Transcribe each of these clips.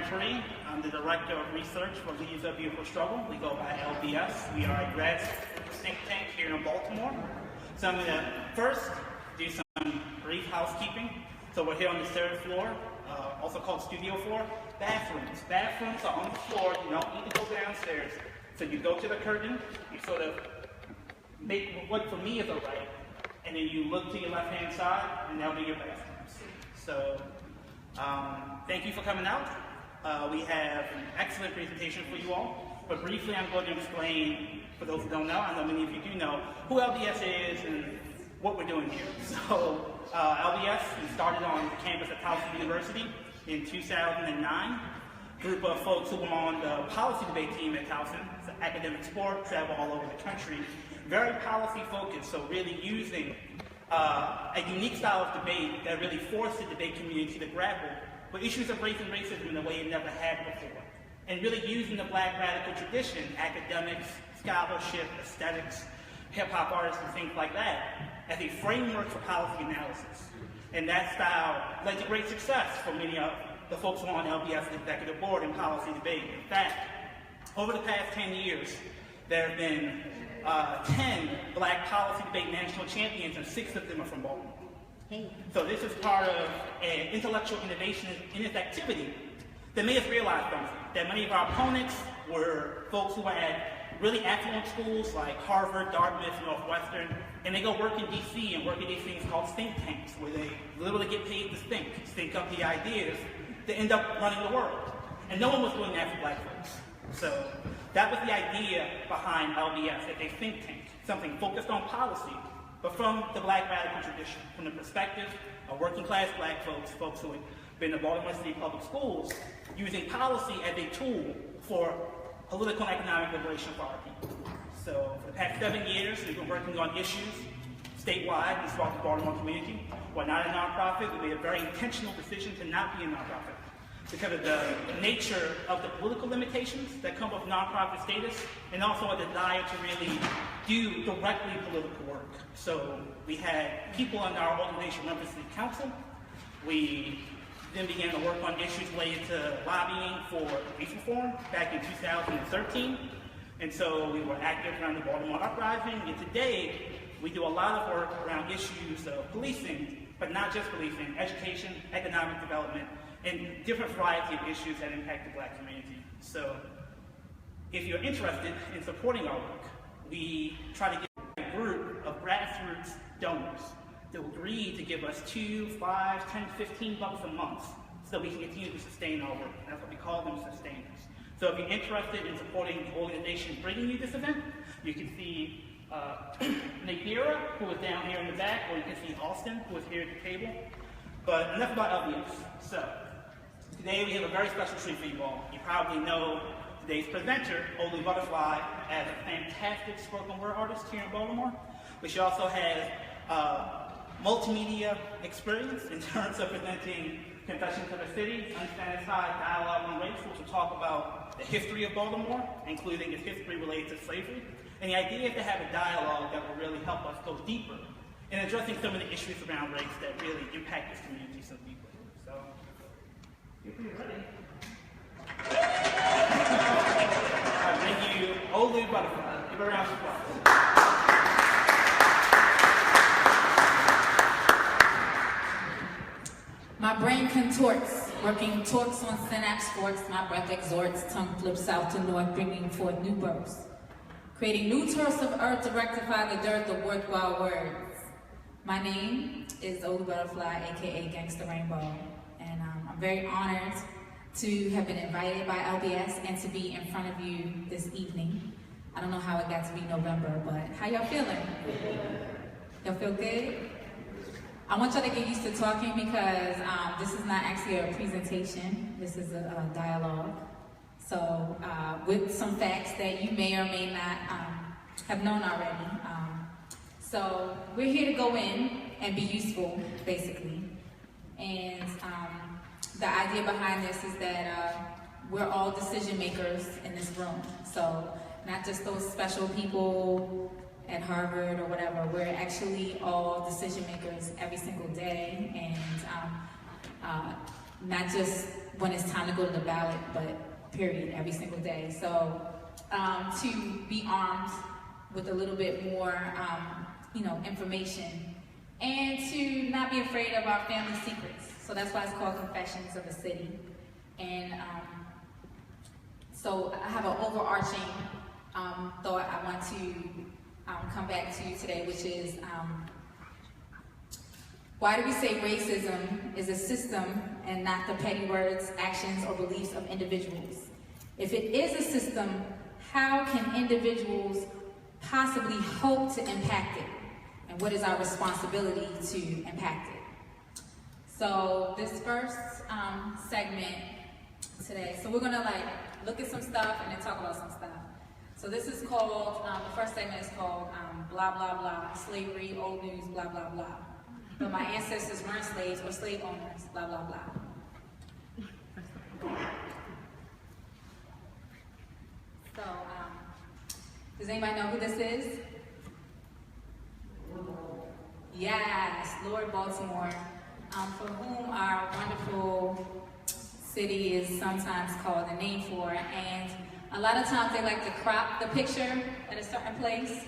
Perry. I'm the Director of Research for Leaders of Beautiful Struggle. We go by LBS. We are a grad think tank here in Baltimore. So I'm going to first do some brief housekeeping. So we're here on the third floor, also called studio floor. Bathrooms. Bathrooms are on the floor. You don't need to go downstairs. So you go to the curtain, you sort of make what for me is a right, and then you look to your left-hand side, and that'll be your bathrooms. So thank you for coming out. We have an excellent presentation for you all. But briefly, I'm going to explain, for those who don't know, I know many of you do know, who LBS is and what we're doing here. So LBS, we started on the campus of Towson University in 2009. Group of folks who were on the policy debate team at Towson. It's an academic sport, travel all over the country. Very policy focused, so really using a unique style of debate that really forced the debate community to grapple with issues of race and racism in a way it never had before. And really using the Black radical tradition, academics, scholarship, aesthetics, hip-hop artists, and things like that, as a framework for policy analysis. And that style led to great success for many of the folks who are on LBS executive board in policy debate. In fact, over the past 10 years, there have been 10 Black policy debate national champions, and 6 of them are from Baltimore. So this is part of an intellectual innovation in its activity that made us realize something, that many of our opponents were folks who were at really affluent schools like Harvard, Dartmouth, Northwestern, and they go work in DC and work in these things called think tanks, where they literally get paid to think up the ideas that end up running the world. And no one was doing that for Black folks. So that was the idea behind LBS, as a think tank, something focused on policy, but from the Black radical tradition, from the perspective of working class Black folks, folks who had been in Baltimore City public schools, using policy as a tool for political and economic liberation for our people. So for the past 7 years, we've been working on issues statewide and throughout the Baltimore community. We're not a nonprofit. We made a very intentional decision to not be a nonprofit because of the nature of the political limitations that come with nonprofit status, and also a desire to really do directly political work. So we had people in our organization run for city council. We then began to work on issues related to lobbying for police reform back in 2013. And so we were active around the Baltimore uprising, and today we do a lot of work around issues of policing, but not just policing, education, economic development, and different variety of issues that impact the Black community. So if you're interested in supporting our work, we try to get a group of grassroots donors that will agree to give us $2, $5, $10, $15 a month so that we can continue to sustain our work. That's what we call them, sustainers. So if you're interested in supporting the organization bringing you this event, you can see Nadira, who is down here in the back, or you can see Austin, who is here at the table. But enough about LBS. So today we have a very special treat for you all. You probably know today's presenter, Olu Butterfly, as a fantastic spoken word artist here in Baltimore, but she also has multimedia experience in terms of presenting Confessions of a City, Unsanitized Dialogue on Race, which will talk about the history of Baltimore, including its history related to slavery. And the idea is to have a dialogue that will really help us go deeper in addressing some of the issues around race that really impact this community so deeply. So, if you're ready, I bring you Olu Butterfly. Give her a round of applause. My brain contorts, working torques on synapse forks, my breath exhorts, tongue flips south to north, bringing forth new births. Creating new turfs of earth to rectify the dearth of worthwhile words. My name is Olu Butterfly, aka Gangsta Rainbow, and I'm very honored to have been invited by LBS and to be in front of you this evening. I don't know how it got to be November, but how y'all feeling? Y'all feel good? I want y'all to get used to talking because this is not actually a presentation, this is a dialogue. So with some facts that you may or may not have known already. So we're here to go in and be useful, basically. And the idea behind this is that we're all decision makers in this room. So not just those special people at Harvard or whatever, we're actually all decision makers every single day. And not just when it's time to go to the ballot, but period, every single day. So to be armed with a little bit more, information, and to not be afraid of our family secrets. So that's why it's called Confessions of a City. And so I have an overarching thought I want to come back to today, which is why do we say racism is a system and not the petty words, actions, or beliefs of individuals? If it is a system, how can individuals possibly hope to impact it? And what is our responsibility to impact it? So this first segment today, so we're gonna look at some stuff and then talk about some stuff. So this is called, the first segment is called blah, blah, blah, slavery, old news, blah, blah, blah. But my ancestors weren't slaves or slave owners, blah, blah, blah. So, does anybody know who this is? Yes, Lord Baltimore, for whom our wonderful city is sometimes called a name for, and a lot of times they like to crop the picture at a certain place.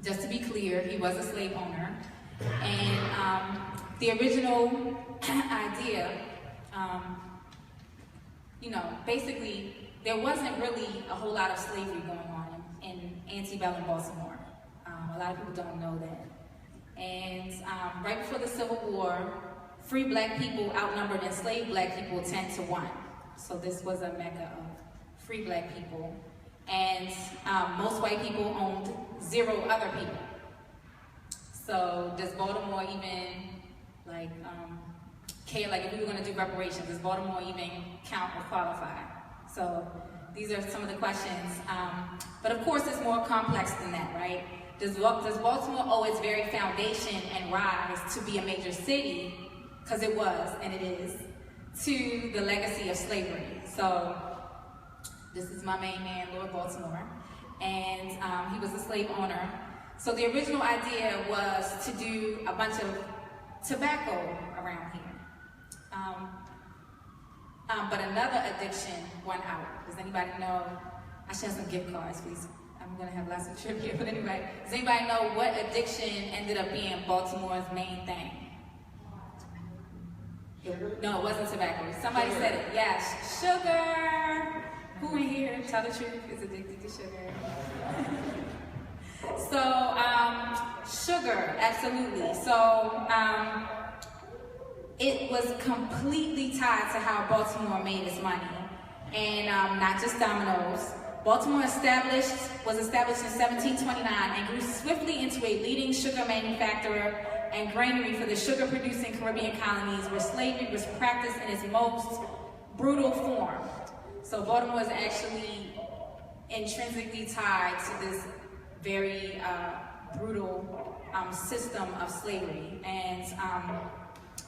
Just to be clear, he was a slave owner, and the original idea, basically there wasn't really a whole lot of slavery going on in antebellum Baltimore. A lot of people don't know that. And right before the Civil War, free black people outnumbered enslaved black people 10-1. So this was a mecca of free black people. And most white people owned 0 other people. So does Baltimore even care, if we were going to do reparations, does Baltimore even count or qualify? So these are some of the questions. But of course it's more complex than that, right? Does Baltimore owe its very foundation and rise to be a major city, because it was and it is, to the legacy of slavery? So this is my main man, Lord Baltimore, and he was a slave owner. So the original idea was to do a bunch of tobacco around here. But another addiction won out. Does anybody know? I should have some gift cards, please. I'm gonna have lots of trivia, but anyway, does anybody know what addiction ended up being Baltimore's main thing? No, it wasn't tobacco. Somebody said it. Yes, sugar. Who in here, tell the truth, is addicted to sugar? So, sugar, absolutely. So, it was completely tied to how Baltimore made its money, and not just dominoes. Baltimore was established in 1729 and grew swiftly into a leading sugar manufacturer and granary for the sugar-producing Caribbean colonies, where slavery was practiced in its most brutal form. So Baltimore is actually intrinsically tied to this very brutal system of slavery. And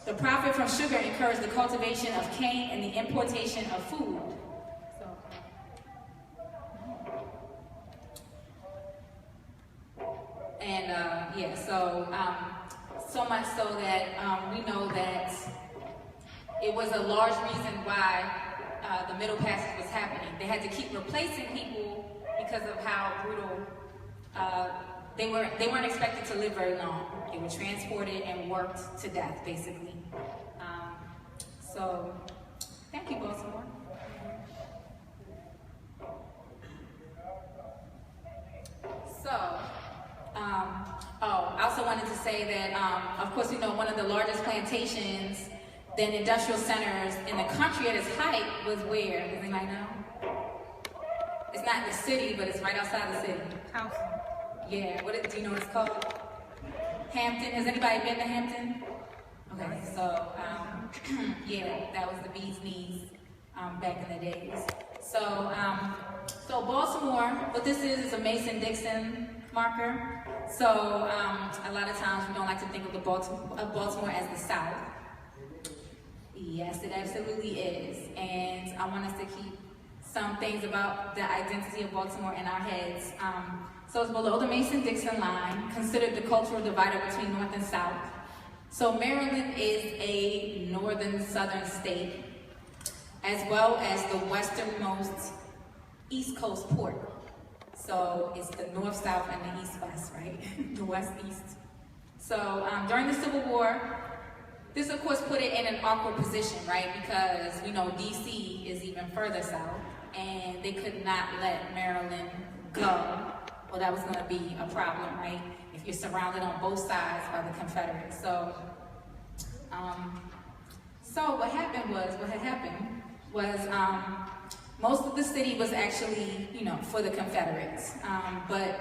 the profit from sugar encouraged the cultivation of cane and the importation of food. So much so that we know that it was a large reason why the Middle Passage was happening. They had to keep replacing people because of how brutal they weren't expected to live very long. They were transported and worked to death, basically. So, thank you, Baltimore. I also wanted to say that, of course, one of the largest plantations, then industrial centers in the country at its height was where? Does anybody know? It's not the city, but it's right outside the city. Houston. Yeah, do you know what it's called? Hampton. Has anybody been to Hampton? Okay, so, yeah, that was the bee's knees back in the days. So Baltimore, what this is a Mason-Dixon marker. So a lot of times we don't like to think of Baltimore as the South. Yes, it absolutely is. And I want us to keep some things about the identity of Baltimore in our heads. So it's below the Mason-Dixon line, considered the cultural divider between North and South. So Maryland is a northern southern state, as well as the westernmost East Coast port. So it's the north-south and the east-west, right? The west-east. So during the Civil War, this of course put it in an awkward position, right? Because, you know, DC is even further south, and they could not let Maryland go. Well, that was gonna be a problem, right? If you're surrounded on both sides by the Confederates. So what had happened was most of the city was actually, you know, for the Confederates. But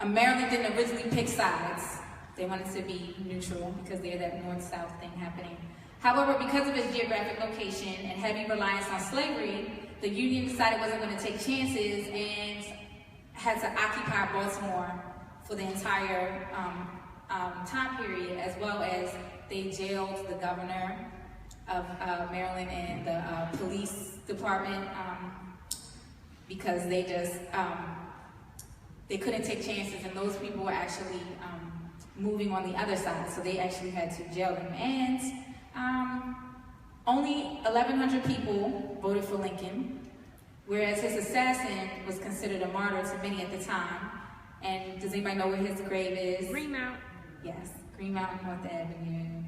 Maryland didn't originally pick sides. They wanted to be neutral because they had that north-south thing happening. However, because of its geographic location and heavy reliance on slavery, the Union decided it wasn't going to take chances and had to occupy Baltimore for the entire time period, as well as they jailed the governor of Maryland and the police department because they just they couldn't take chances, and those people were actually moving on the other side, so they actually had to jail them. And only 1,100 people voted for Lincoln, whereas his assassin was considered a martyr to many at the time. And does anybody know where his grave is? Greenmount. Yes, Greenmount, North Avenue.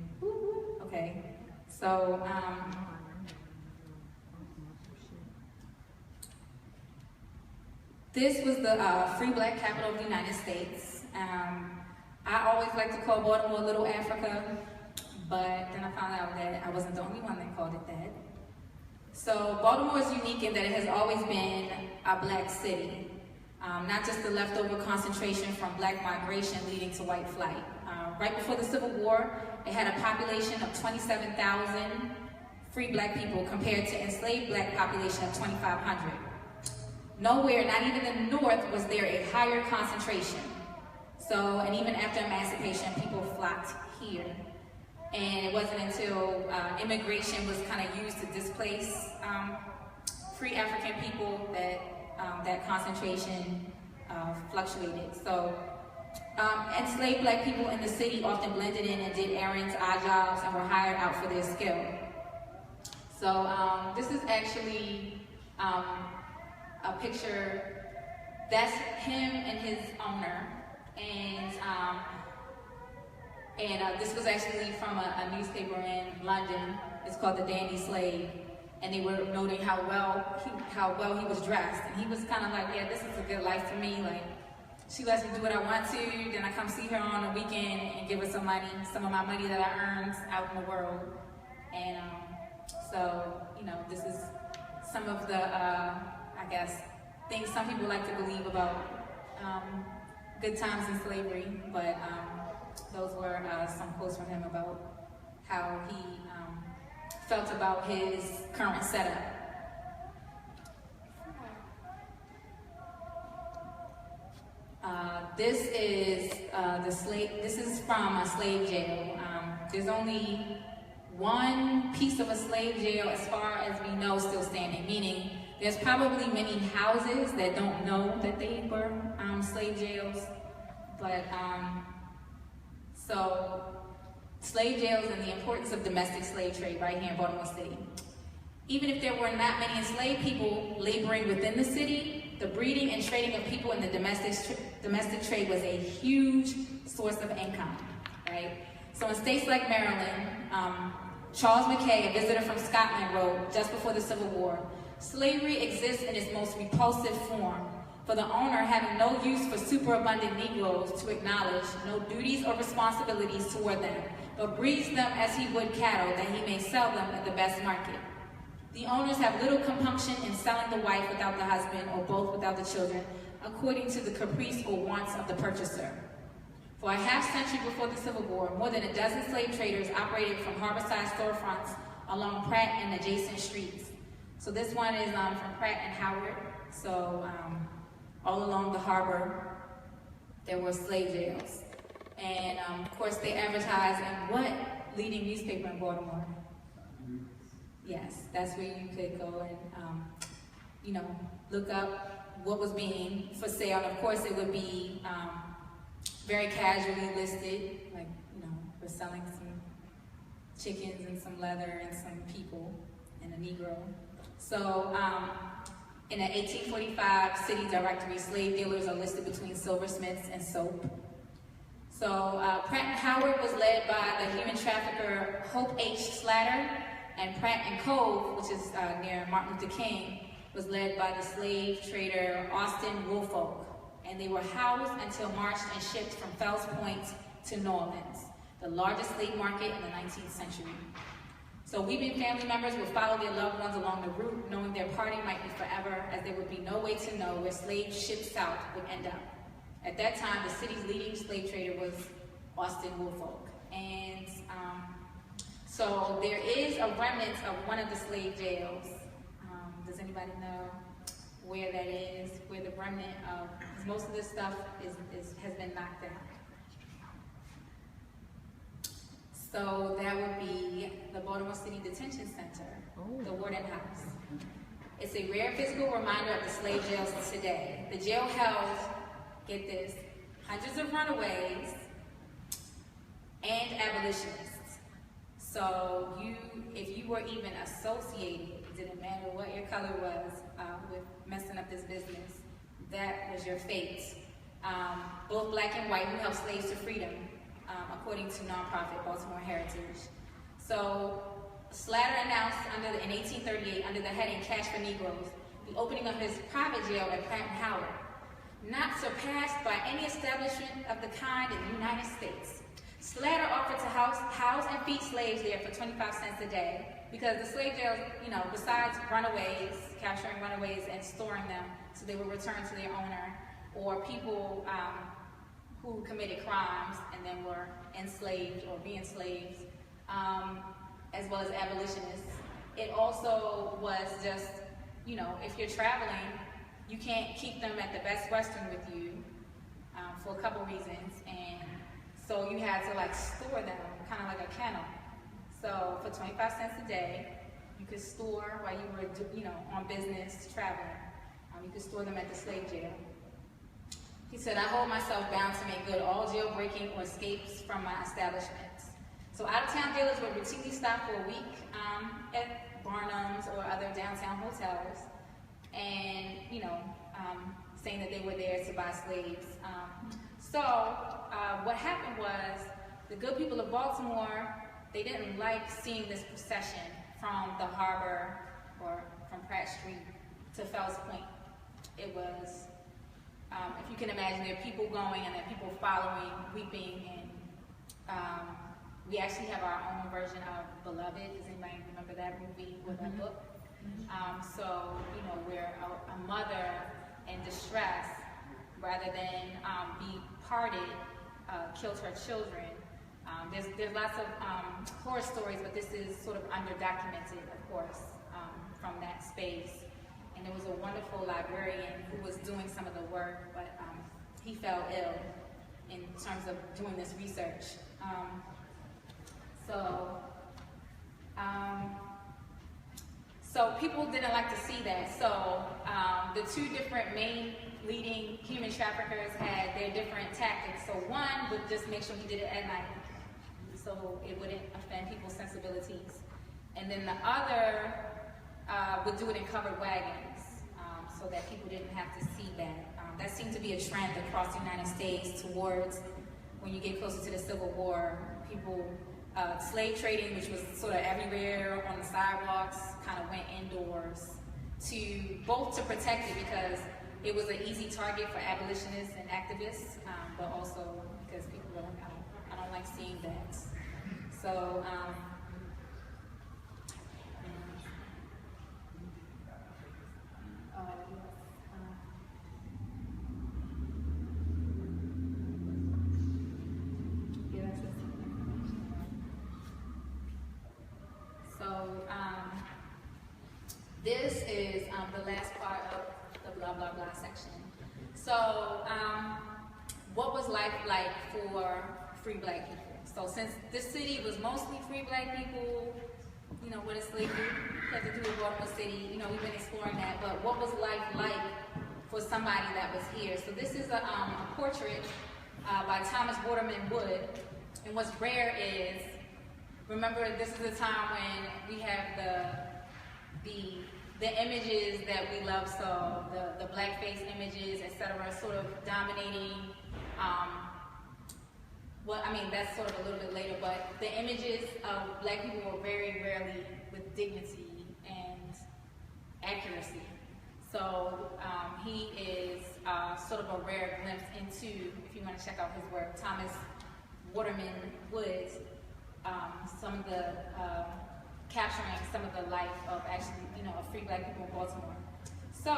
Okay, so this was the free black capital of the United States. I always like to call Baltimore Little Africa, but then I found out that I wasn't the only one that called it that. So Baltimore is unique in that it has always been a black city, not just the leftover concentration from black migration leading to white flight. Right before the Civil War, it had a population of 27,000 free black people compared to enslaved black population of 2,500. Nowhere, not even in the North, was there a higher concentration. So, and even after emancipation, people flocked here. And it wasn't until immigration was kind of used to displace free African people that that concentration fluctuated. So, enslaved black people in the city often blended in and did errands, odd jobs, and were hired out for their skill. So, this is actually a picture. That's him and his owner. And this was actually from a newspaper in London. It's called The Dandy Slave, and they were noting how well he was dressed, and he was kind of like, yeah, this is a good life for me. Like, she lets me do what I want to, then I come see her on the weekend and give her some money, some of my money that I earned out in the world. And so, you know, this is some of the, I guess, things some people like to believe about good times in slavery, but those were some quotes from him about how he felt about his current setup. This is This is from a slave jail. There's only one piece of a slave jail, as far as we know, still standing. Meaning, there's probably many houses that don't know that they were slave jails, but so slave jails and the importance of domestic slave trade right here in Baltimore City. Even if there were not many enslaved people laboring within the city, the breeding and trading of people in the domestic trade was a huge source of income, right? So in states like Maryland, Charles Mackay, a visitor from Scotland, wrote just before the Civil War, "Slavery exists in its most repulsive form, for the owner having no use for superabundant Negroes to acknowledge, no duties or responsibilities toward them, but breeds them as he would cattle, that he may sell them at the best market. The owners have little compunction in selling the wife without the husband, or both without the children, according to the caprice or wants of the purchaser." For a half-century before the Civil War, more than a dozen slave traders operated from harborside storefronts along Pratt and adjacent streets. So this one is from Pratt and Howard. So all along the harbor, there were slave jails. And of course, they advertised in what leading newspaper in Baltimore? Yes, that's where you could go and, you know, look up what was being for sale. And of course, it would be very casually listed, like, you know, we're selling some chickens and some leather and some people and a Negro. So in an 1845 city directory, slave dealers are listed between silversmiths and soap. So Pratt and Howard was led by the human trafficker Hope H. Slatter, and Pratt and Cove, which is near Martin Luther King, was led by the slave trader Austin Woolfolk. And they were housed until marched and shipped from Fells Point to New Orleans, the largest slave market in the 19th century. So weeping family members would follow their loved ones along the route, knowing their parting might be forever, as there would be no way to know where slaves shipped south would end up. At that time, the city's leading slave trader was Austin Woolfolk. And so there is a remnant of one of the slave jails. Does anybody know where that is? Where the remnant of, because most of this stuff has been knocked down. So that would be the Baltimore City Detention Center, the Warden House. It's a rare physical reminder of the slave jails today. The jail held, get this, hundreds of runaways and abolitionists. So if you were even associated, it didn't matter what your color was with messing up this business, that was your fate. Both black and white who helped slaves to freedom, according to nonprofit Baltimore Heritage. So Slatter announced in 1838, under the heading Cash for Negroes, the opening of his private jail at Pratt and Howard, not surpassed by any establishment of the kind in the United States. Slatter offered to house and feed slaves there for 25 cents a day, because the slave jails, besides runaways, capturing runaways and storing them so they were returned to their owner, or people who committed crimes and then were enslaved or re-enslaved, as well as abolitionists. It also was just, if you're traveling, you can't keep them at the Best Western with you for a couple reasons, and so you had to store them, kind of like a kennel. So for 25 cents a day, you could store while you were, on business, traveling. You could store them at the slave jail. He said, I hold myself bound to make good all jailbreaking or escapes from my establishments. So out-of-town jailers would routinely stop for a week at Barnum's or other downtown hotels, and, saying that they were there to buy slaves. What happened was, the good people of Baltimore, they didn't like seeing this procession from the harbor or from Pratt Street to Fells Point. It was, if you can imagine, there are people going and there are people following, weeping, and we actually have our own version of Beloved. Does anybody remember that movie with that book? Where a mother in distress, rather than be parted, killed her children. There's lots of horror stories, but this is sort of underdocumented, of course, from that space. And there was a wonderful librarian who was doing some of the work, but he fell ill in terms of doing this research. So people didn't like to see that. So the two different main leading human traffickers had their different tactics. So one would just make sure he did it at night, so it wouldn't offend people's sensibilities. And then the other would do it in covered wagons, so that people didn't have to see that. That seemed to be a trend across the United States towards when you get closer to the Civil War. People, slave trading, which was sort of everywhere on the sidewalks, kind of went indoors both to protect it, because it was an easy target for abolitionists and activists, but also because people were like, I don't like seeing that. So, this is the last part of the blah, blah, blah section. So, what was life like for free black people? So since this city was mostly free black people, what is slavery had to do with Baltimore City, we've been exploring that, but what was life like for somebody that was here? So this is a portrait by Thomas Waterman Wood, and what's rare is remember, this is a time when we have the images that we love, so the blackface images, etc., sort of dominating. Well, I mean, that's sort of a little bit later, but the images of black people were very rarely with dignity and accuracy. So he is sort of a rare glimpse into, if you want to check out his work, Thomas Waterman Woods, some of the capturing some of the life of actually, of free black people in Baltimore. So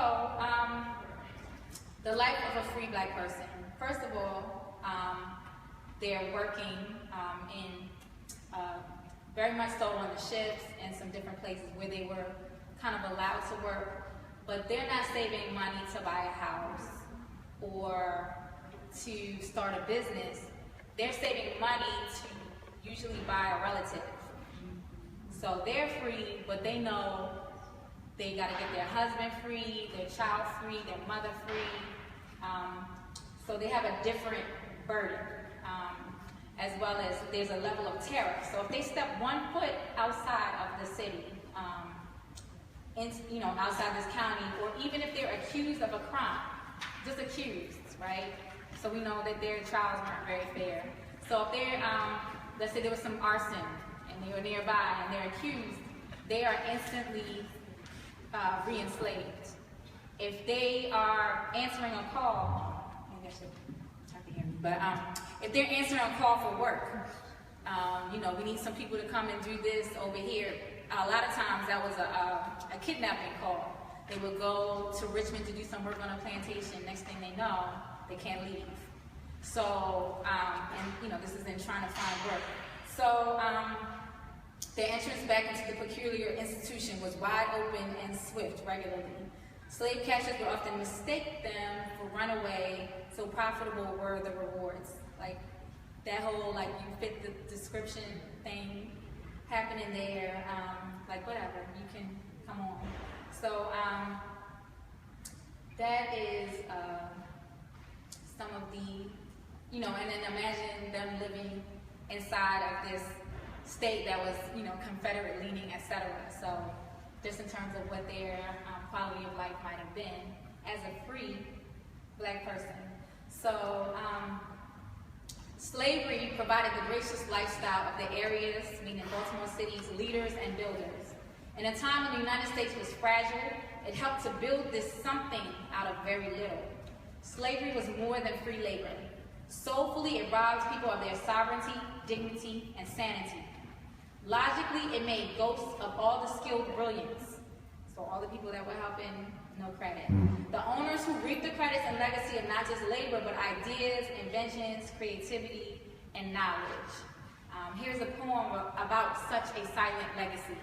the life of a free black person. First of all, they're working very much so on the ships and some different places where they were kind of allowed to work, but they're not saving money to buy a house or to start a business. They're saving money to usually buy a relative. So they're free, but they know they got to get their husband free, their child free, their mother free. So they have a different burden, as well as there's a level of terror. So if they step one foot outside of the city, outside this county, or even if they're accused of a crime, just accused, right? So we know that their trials weren't very fair. So if they're, let's say there was some arson and they were nearby and they're accused, they are instantly re-enslaved. If they are answering a call, maybe I should have to hear me, but if they're answering a call for work, we need some people to come and do this over here. A lot of times that was a kidnapping call. They would go to Richmond to do some work on a plantation. Next thing they know, they can't leave. So, this is in trying to find work. So, their entrance back into the peculiar institution was wide open and swift regularly. Slave catchers would often mistake them for runaway, so profitable were the rewards. Like, that whole, you fit the description thing happening there, whatever, you can come on. So, that is some of the, and then imagine them living inside of this state that was, Confederate leaning, etc. So, just in terms of what their quality of life might have been as a free black person. So, slavery provided the gracious lifestyle of the areas, meaning Baltimore City's leaders and builders. In a time when the United States was fragile, it helped to build this something out of very little. Slavery was more than free labor. Soulfully, it robbed people of their sovereignty, dignity, and sanity. Logically, it made ghosts of all the skilled brilliance. So all the people that were helping, no credit. The owners who reap the credits and legacy of not just labor, but ideas, inventions, creativity, and knowledge. Here's a poem about such a silent legacy.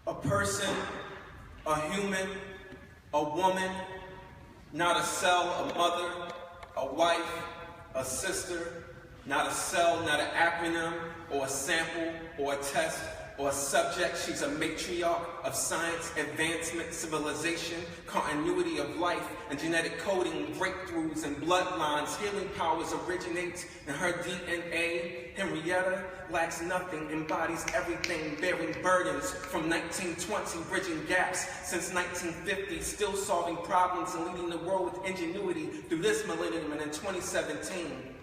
A person, a human, a woman, not a cell, a mother, a wife, a sister, not a cell, not an acronym, or a sample, or a test, or a subject. She's a matriarch of science, advancement, civilization, continuity of life, and genetic coding, breakthroughs, and bloodlines. Healing powers originate in her DNA. Henrietta lacks nothing, embodies everything, bearing burdens from 1920, bridging gaps since 1950, still solving problems and leading the world with ingenuity through this millennium, and in 2017,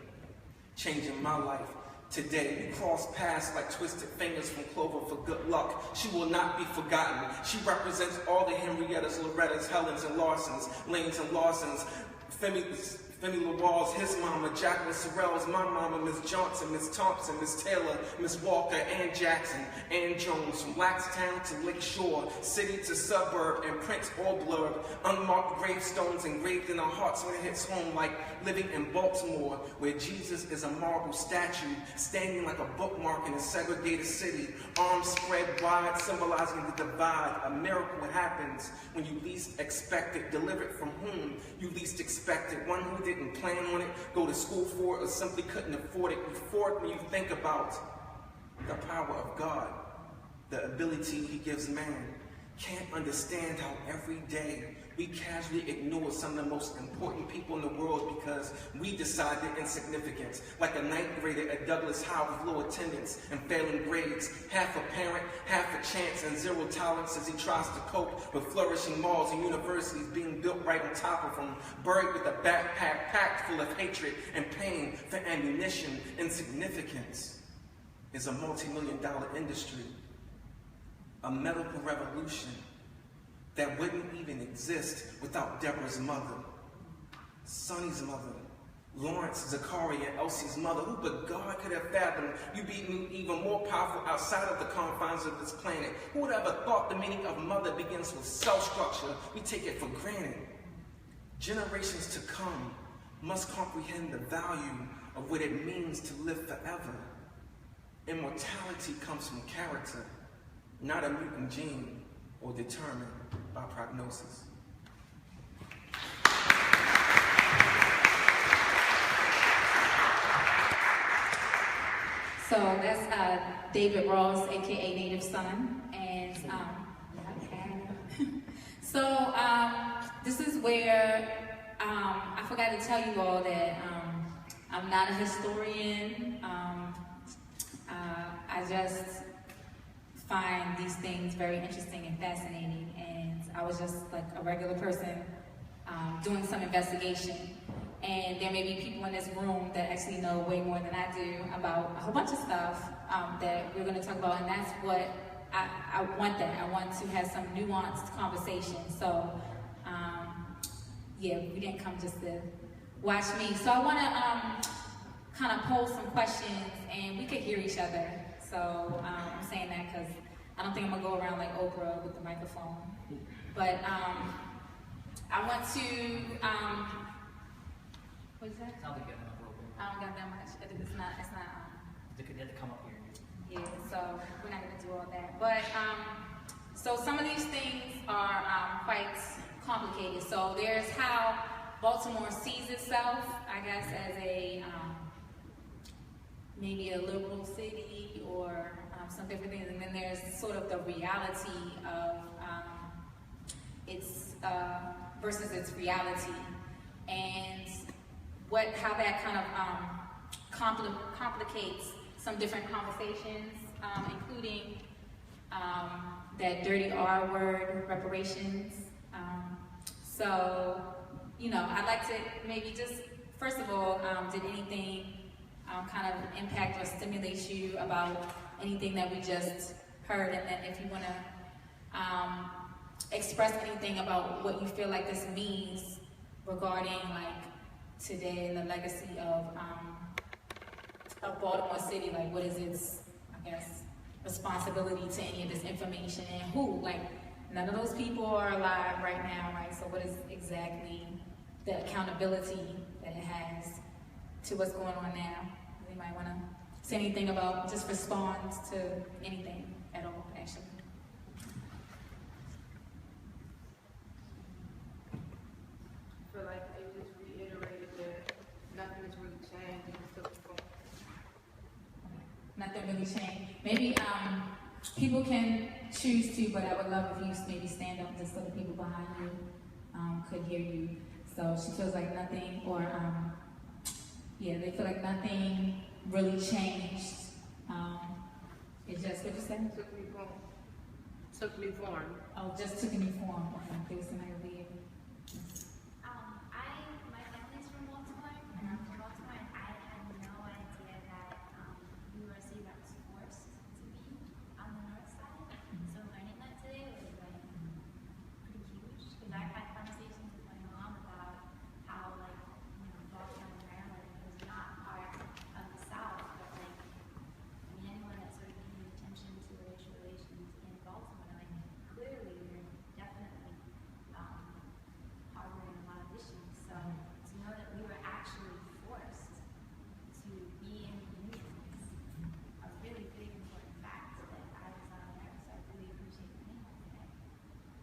changing my life. Today, we cross paths like twisted fingers from Clover for good luck. She will not be forgotten. She represents all the Henriettas, Lorettas, Helens, and Larsons, Lanes and Larsons, Femi Lawal's, his mama, Jacqueline Sorrell's, my mama, Miss Johnson, Miss Thompson, Miss Taylor, Miss Walker, Ann Jackson, Ann Jones, from Blackstown to Lakeshore, city to suburb, and prints all blurred, unmarked gravestones engraved in our hearts when it hits home, like living in Baltimore, where Jesus is a marble statue, standing like a bookmark in a segregated city, arms spread wide, symbolizing the divide. A miracle happens when you least expect it, delivered from whom you least expect it, one who didn't plan on it, go to school for it, or simply couldn't afford it. Euphoric when you think about the power of God, the ability he gives man. Can't understand how every day We casually ignore some of the most important people in the world because we decide their insignificance. Like a ninth grader at Douglas High with low attendance and failing grades, half a parent, half a chance, and zero tolerance as he tries to cope with flourishing malls and universities being built right on top of him, buried with a backpack packed full of hatred and pain for ammunition. Insignificance is a multi-million-dollar industry, a medical revolution that wouldn't even exist without Deborah's mother, Sonny's mother, Lawrence, Zachary, and Elsie's mother. Who but God could have fathomed you being even more powerful outside of the confines of this planet? Who would have ever thought the meaning of mother begins with cell structure? We take it for granted. Generations to come must comprehend the value of what it means to live forever. Immortality comes from character, not a mutant gene or determined by prognosis. So that's David Ross, aka Native Son, and so this is where I forgot to tell you all that I'm not a historian. I just find these things very interesting and fascinating, and I was just like a regular person doing some investigation. And there may be people in this room that actually know way more than I do about a whole bunch of stuff that we're going to talk about, and that's what I want. That I want to have some nuanced conversation. So yeah, we didn't come just to watch me. So I want to kind of pose some questions, and we could hear each other. So I'm saying that because I don't think I'm gonna go around like Oprah with the microphone. But I want to. What is that? I don't think you have enough room. I don't got that much. It's not. They had to come up here. Yeah. So we're not gonna do all that. But so some of these things are quite complicated. So there's how Baltimore sees itself, I guess, as a maybe a liberal city or some different things, and then there's sort of the reality of its versus its reality, and how that kind of complicates some different conversations, including that dirty R word, reparations. So, you know, I'd like to maybe just, first of all, did anything kind of impact or stimulate you about anything that we just heard? And then if you want to express anything about what you feel like this means regarding like today and the legacy of Baltimore City, like what is its, I guess, responsibility to any of this information, and who, like none of those people are alive right now, right? So what is exactly the accountability that it has to what's going on now? You might want to say anything about, just respond to anything at all, actually. I feel like they just reiterated that nothing has really changed and it's still going. Nothing really changed. Maybe people can choose to, but I would love if you maybe stand up just so the people behind you could hear you. So she feels like nothing, or yeah, they feel like nothing really changed. It just, what you say? Took me form. Oh, just took a new form. Okay, there was somebody over here. My family's from Baltimore, and I'm from Baltimore, and I had no idea that we were a city that was forced to be on the north side. So learning that today was like pretty huge, because I've had conversations with my mom about how like, you know, Baltimore and Maryland was not part of the South, but like, I mean, anyone that's sort of paying attention to racial relations in Baltimore, like clearly we're definitely harboring a lot of issues. So to know that we were actually forced to be in communities, a really big important fact that I was not aware. So I really appreciate the name today.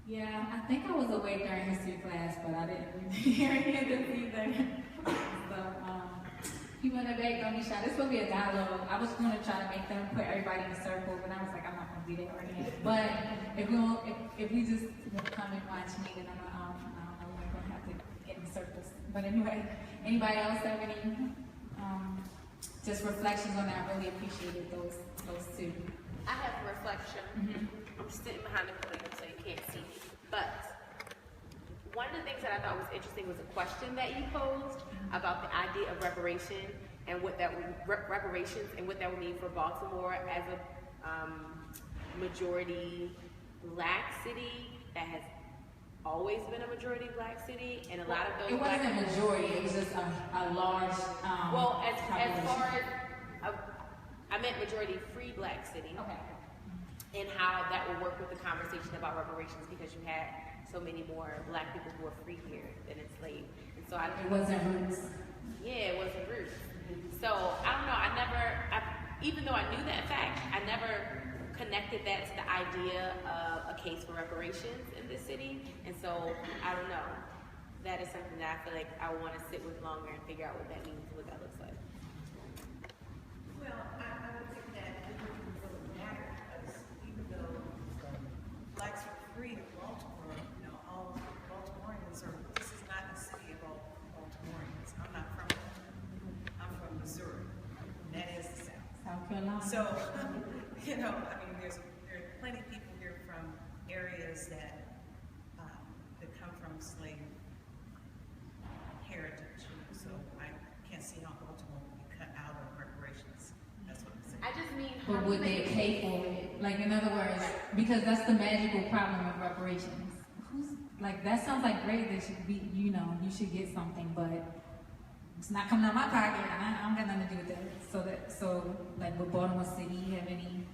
Yeah, I think I was awake during history class, but I didn't really hear any of this either. So, people in the back, don't be shy. This will be a dialogue. I was going to try to make them put everybody in a circle, but I was like, I'm not going to do that right now. But if we just come and watch me, then I'm going to surface. But anyway, anybody else have any just reflections on that? I really appreciated those two. I have a reflection. I'm sitting behind the podium so you can't see me. But one of the things that I thought was interesting was a question that you posed about the idea of reparation and what that would, reparations and what that would mean for Baltimore as a majority Black city that has always been a majority Black city, and a lot of those. It wasn't a majority; it was just a large. Well, as far as I meant majority free Black city. Okay. And how that will work with the conversation about reparations, because you had so many more Black people who were free here than enslaved, and so it wasn't roots. Yeah, it wasn't roots. So I don't know. Even though I knew that fact, I never connected that to the idea of a case for reparations in this city. And so I don't know. That is something that I feel like I want to sit with longer and figure out what that means and what that looks like. Well, I would think that it wouldn't really matter, because even though Blacks were free in Baltimore, all Baltimoreans are, this is not a city of all Baltimoreans. I'm not from there. I'm from Missouri. And that is the South. South Carolina. So, there are plenty of people here from areas that come from slave heritage. So I can't see how Baltimore would be cut out of reparations. That's what I'm saying. I just mean, But would they pay for it? Like, in other words, because that's the magical problem of reparations. That sounds like great that you should get something, but it's not coming out of my pocket, and I don't got nothing to do with that. So would Baltimore City have any,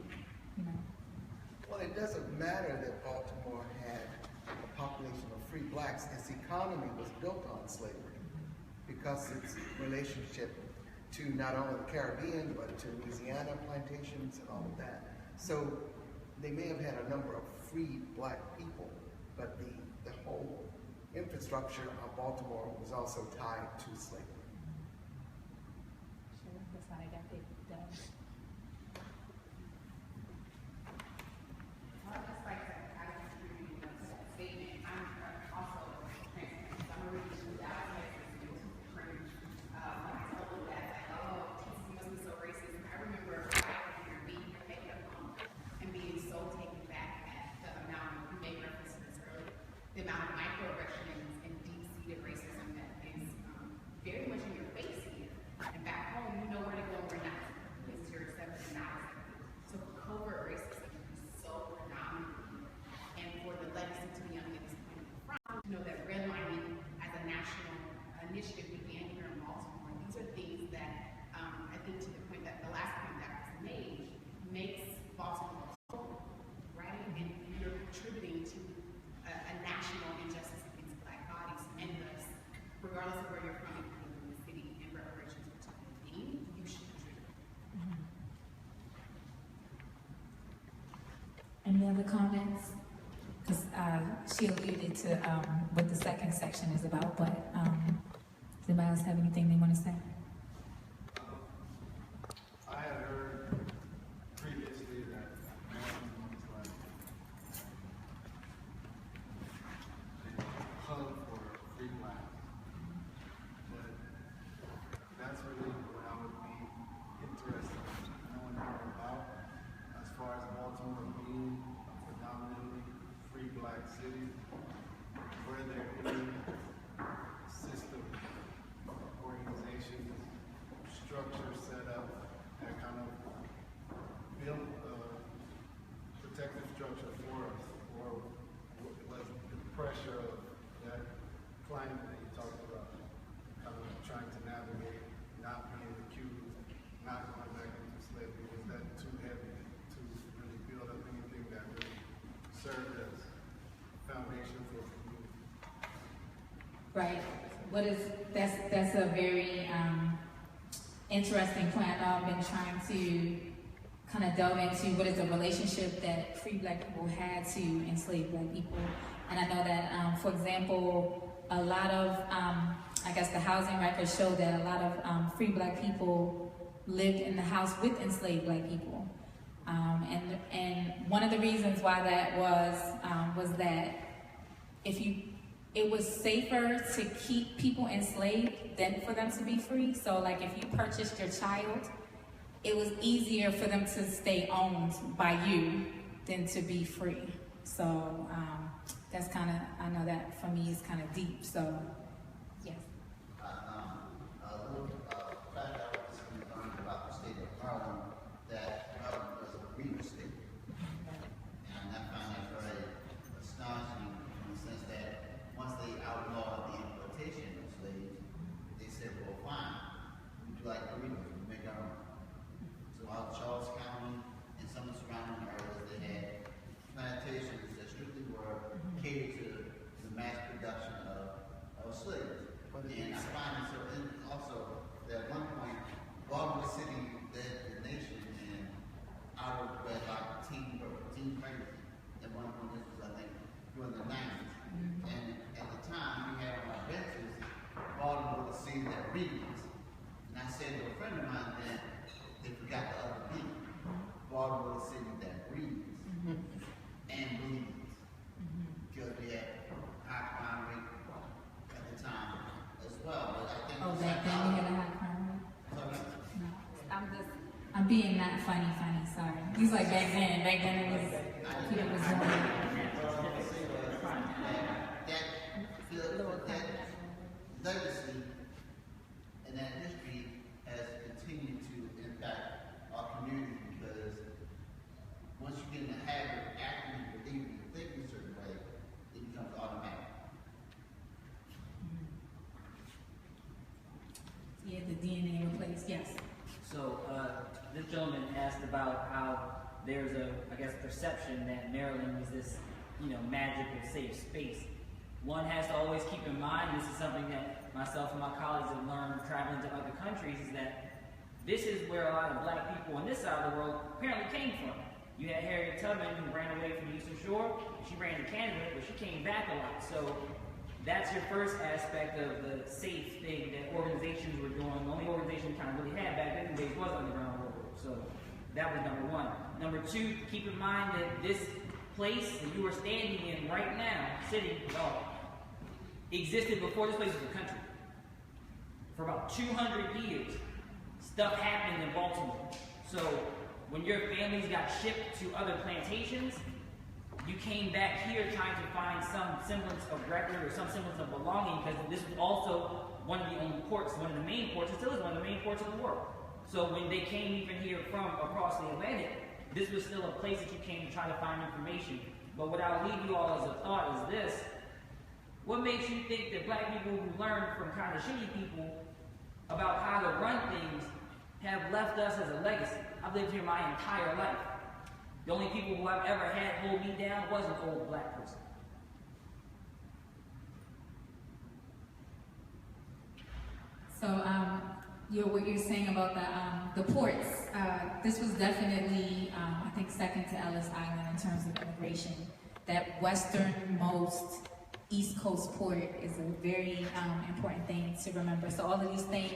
Well, it doesn't matter that Baltimore had a population of free Blacks. Its economy was built on slavery because its relationship to not only the Caribbean, but to Louisiana plantations and all of that. So they may have had a number of free Black people, but the whole infrastructure of Baltimore was also tied to slavery. Sure, that's how they got paid. I'd just like to add a contribution to that statement. I'm also a transplant, so I'm originally from Dallas, Texas, when I told them that, Texas must be so racist. I remember arriving here, being here, making a phone, and being so taken back at the amount, you made reference to this earlier, the amount of microaggressions and deep-seated racism that is very much in your face here. And back home, you know where to go and where not to. This is your accepted and not accepted. So covert racism is so predominant. And for the legacy to be pointed from, that redlining as a national initiative began here in Baltimore. These are things that I think, to the point that the last point that was made, makes Baltimore whole, right? And you're contributing to a national injustice against Black bodies, and thus, regardless of where you're from, if you live in the city, and reparations are something you should contribute. Any other comments? Because she alluded to what the second section is about, but does anybody else have anything they want to say? I had heard previously that Baltimore was like a hub for free Blacks, but that's really what I would be interested in knowing more about, as far as Baltimore being a predominantly free Black city, where there is a system, organization, structure set up that kind of built a protective structure for us, or was the pressure of that climate that you talked about, kind of trying to navigate, not being accused, not going back into slavery? Was that too heavy to really build up anything that really served as foundation for the community? Right. That's a very interesting point. I've been trying to kind of delve into what is the relationship that free Black people had to enslaved Black people. And I know that, for example, a lot of, I guess the housing records show that a lot of free Black people lived in the house with enslaved Black people. And one of the reasons why that was that if you it was safer to keep people enslaved than for them to be free. So like if you purchased your child, it was easier for them to stay owned by you than to be free. So that's kind of, I know that for me is kind of deep, so yes. A little fact I was learning about the state of Maryland, that Maryland was a reader state. And I find that very astonishing in the sense that once they outlawed the importation of slaves, they said, well, fine, would you like to read it? We make our own. So out of Charles County and some of the surrounding areas, they had plantations that strictly were catered to the mass production of slaves. And I find it so, and also, that at one point, Baltimore City led the nation in out of wedlock teen pregnancy. At one point, this was, I think, during the 90s. And at the time, we had on our benches, Baltimore was seen that readings. And I said to a friend of mine then, they forgot the other B. Baltimore was city that reads and bleeds. Because we had high crime rate at the time as well. But I think Back then we had a high crime rate? No, I'm being not funny, sorry. He's like back then it was, people was doing that legacy and that history has continued to impact our community because once you get in the habit of acting and believing and thinking a certain way, it becomes automatic. Yeah, the DNA replaced, yes. So this gentleman asked about how there's a, I guess, perception that Maryland is this, magical, safe space. One has to always keep in mind, this is something that myself and my colleagues have learned traveling to other countries, is that this is where a lot of black people on this side of the world apparently came from. You had Harriet Tubman, who ran away from the Eastern Shore. She ran to Canada, but she came back a lot. So that's your first aspect of the safe thing that organizations were doing. The only organization kind of really had back then in the days was Underground Railroad. So that was number one. Number two, keep in mind that this place that you are standing in right now, city, existed before this place was a country. For about 200 years, stuff happened in Baltimore. So when your families got shipped to other plantations, you came back here trying to find some semblance of record or some semblance of belonging, because this was also one of the only ports, one of the main ports, it still is one of the main ports of the world. So when they came even here from across the Atlantic, this was still a place that you came to try to find information. But what I'll leave you all as a thought is this: what makes you think that black people who learned from kind of shitty people about how to run things have left us as a legacy? I've lived here my entire life. The only people who I've ever had hold me down was an old black person. So, what you're saying about the ports, this was definitely, I think, second to Ellis Island in terms of immigration. That westernmost East Coast port is a very important thing to remember. So all of these things,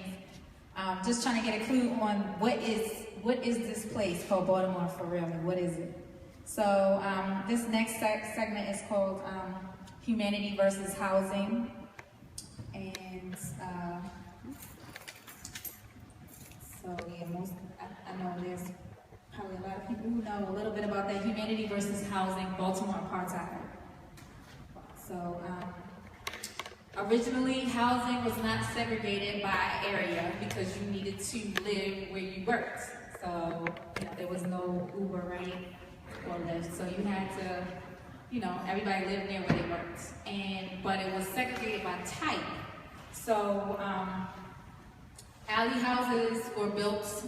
just trying to get a clue on what is this place called Baltimore for real, and what is it? So this next segment is called Humanity versus Housing. And so yeah, I know there's probably a lot of people who know a little bit about that. Humanity versus Housing, Baltimore Apartheid. So originally, housing was not segregated by area because you needed to live where you worked. So there was no Uber, right, or Lyft. So you had to, everybody lived near where they worked. But it was segregated by type. So alley houses were built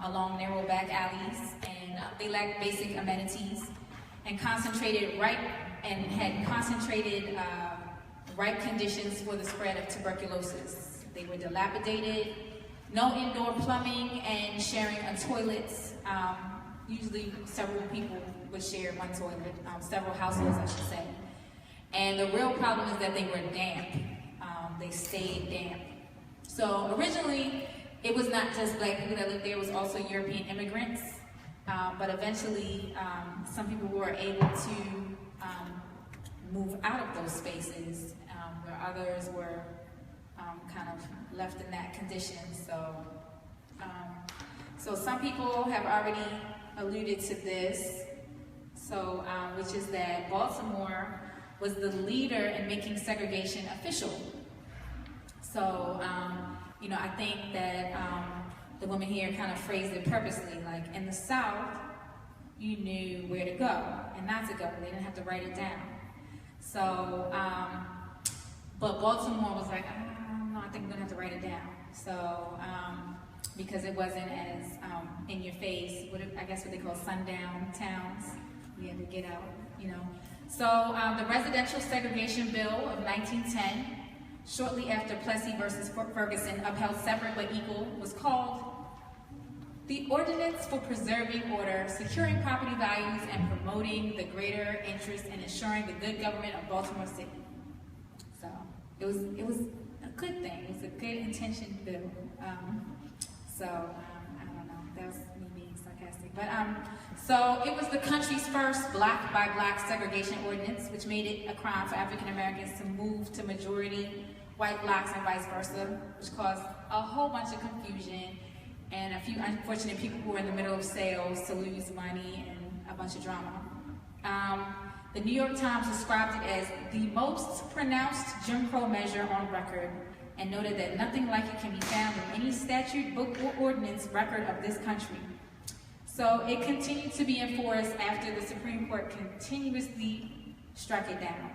along narrow back alleys, and they lacked basic amenities, and had concentrated ripe conditions for the spread of tuberculosis. They were dilapidated, no indoor plumbing, and sharing a toilet. Usually several people would share one toilet, several households, I should say. And the real problem is that they were damp. They stayed damp. So originally, it was not just black people that lived there, it was also European immigrants. But eventually, some people were able to move out of those spaces where others were kind of left in that condition. So some people have already alluded to this, which is that Baltimore was the leader in making segregation official. So, I think that the woman here kind of phrased it purposely, like in the South, you knew where to go and not to go. They didn't have to write it down. So, but Baltimore was like, no, I think we're gonna have to write it down. So, because it wasn't as in your face, I guess what they call sundown towns. We had to get out, So the Residential Segregation Bill of 1910, shortly after Plessy versus Ferguson upheld separate but equal, was called the Ordinance for Preserving Order, Securing Property Values, and Promoting the Greater Interest in Ensuring the Good Government of Baltimore City. So it was a good thing. It was a good intentioned bill. I don't know. That was me being sarcastic. But so it was the country's first black by black segregation ordinance, which made it a crime for African Americans to move to majority white blacks and vice versa, which caused a whole bunch of confusion and a few unfortunate people who were in the middle of sales to lose money and a bunch of drama. The New York Times described it as the most pronounced Jim Crow measure on record and noted that nothing like it can be found in any statute, book, or ordinance record of this country. So it continued to be enforced after the Supreme Court continuously struck it down.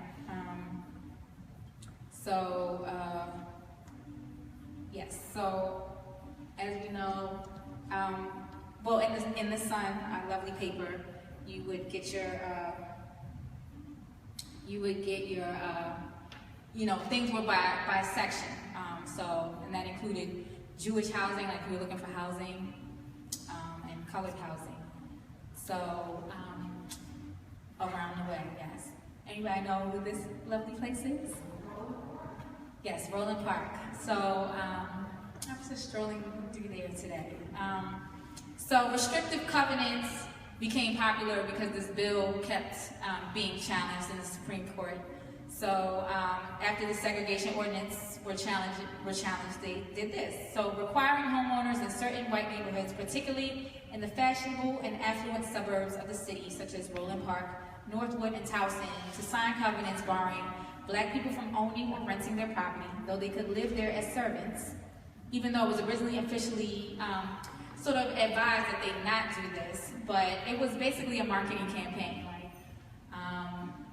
Yes, so as we know, well, in the Sun, our lovely paper, you would get your things were by section. And that included Jewish housing, like we were looking for housing, and colored housing. So, around the way, yes. Anybody know who this lovely place is? Yes, Roland Park. So, I was just strolling through there today. So restrictive covenants became popular because this bill kept being challenged in the Supreme Court. So after the segregation ordinance were challenged, they did this. So requiring homeowners in certain white neighborhoods, particularly in the fashionable and affluent suburbs of the city, such as Roland Park, Northwood, and Towson, to sign covenants barring black people from owning or renting their property, though they could live there as servants, even though it was originally officially sort of advised that they not do this, but it was basically a marketing campaign.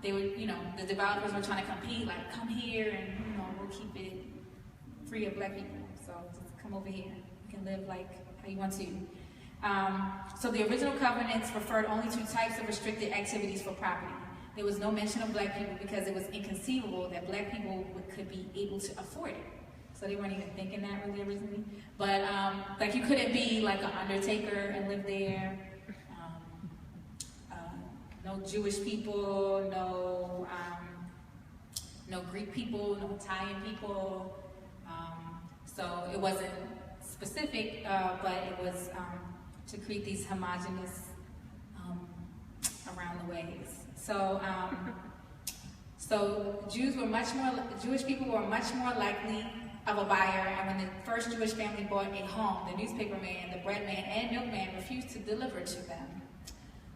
They would, the developers were trying to compete, like, come here and, we'll keep it free of black people. So just come over here. You can live like how you want to. So the original covenants referred only to types of restricted activities for property. There was no mention of black people because it was inconceivable that black people could be able to afford it. So they weren't even thinking that really originally. But like you couldn't be like an undertaker and live there. No Jewish people, no Greek people, no Italian people. So it wasn't specific, but it was to create these homogenous around the ways. So Jewish people were much more likely of a buyer, and when the first Jewish family bought a home, the newspaper man, the bread man, and milkman refused to deliver to them.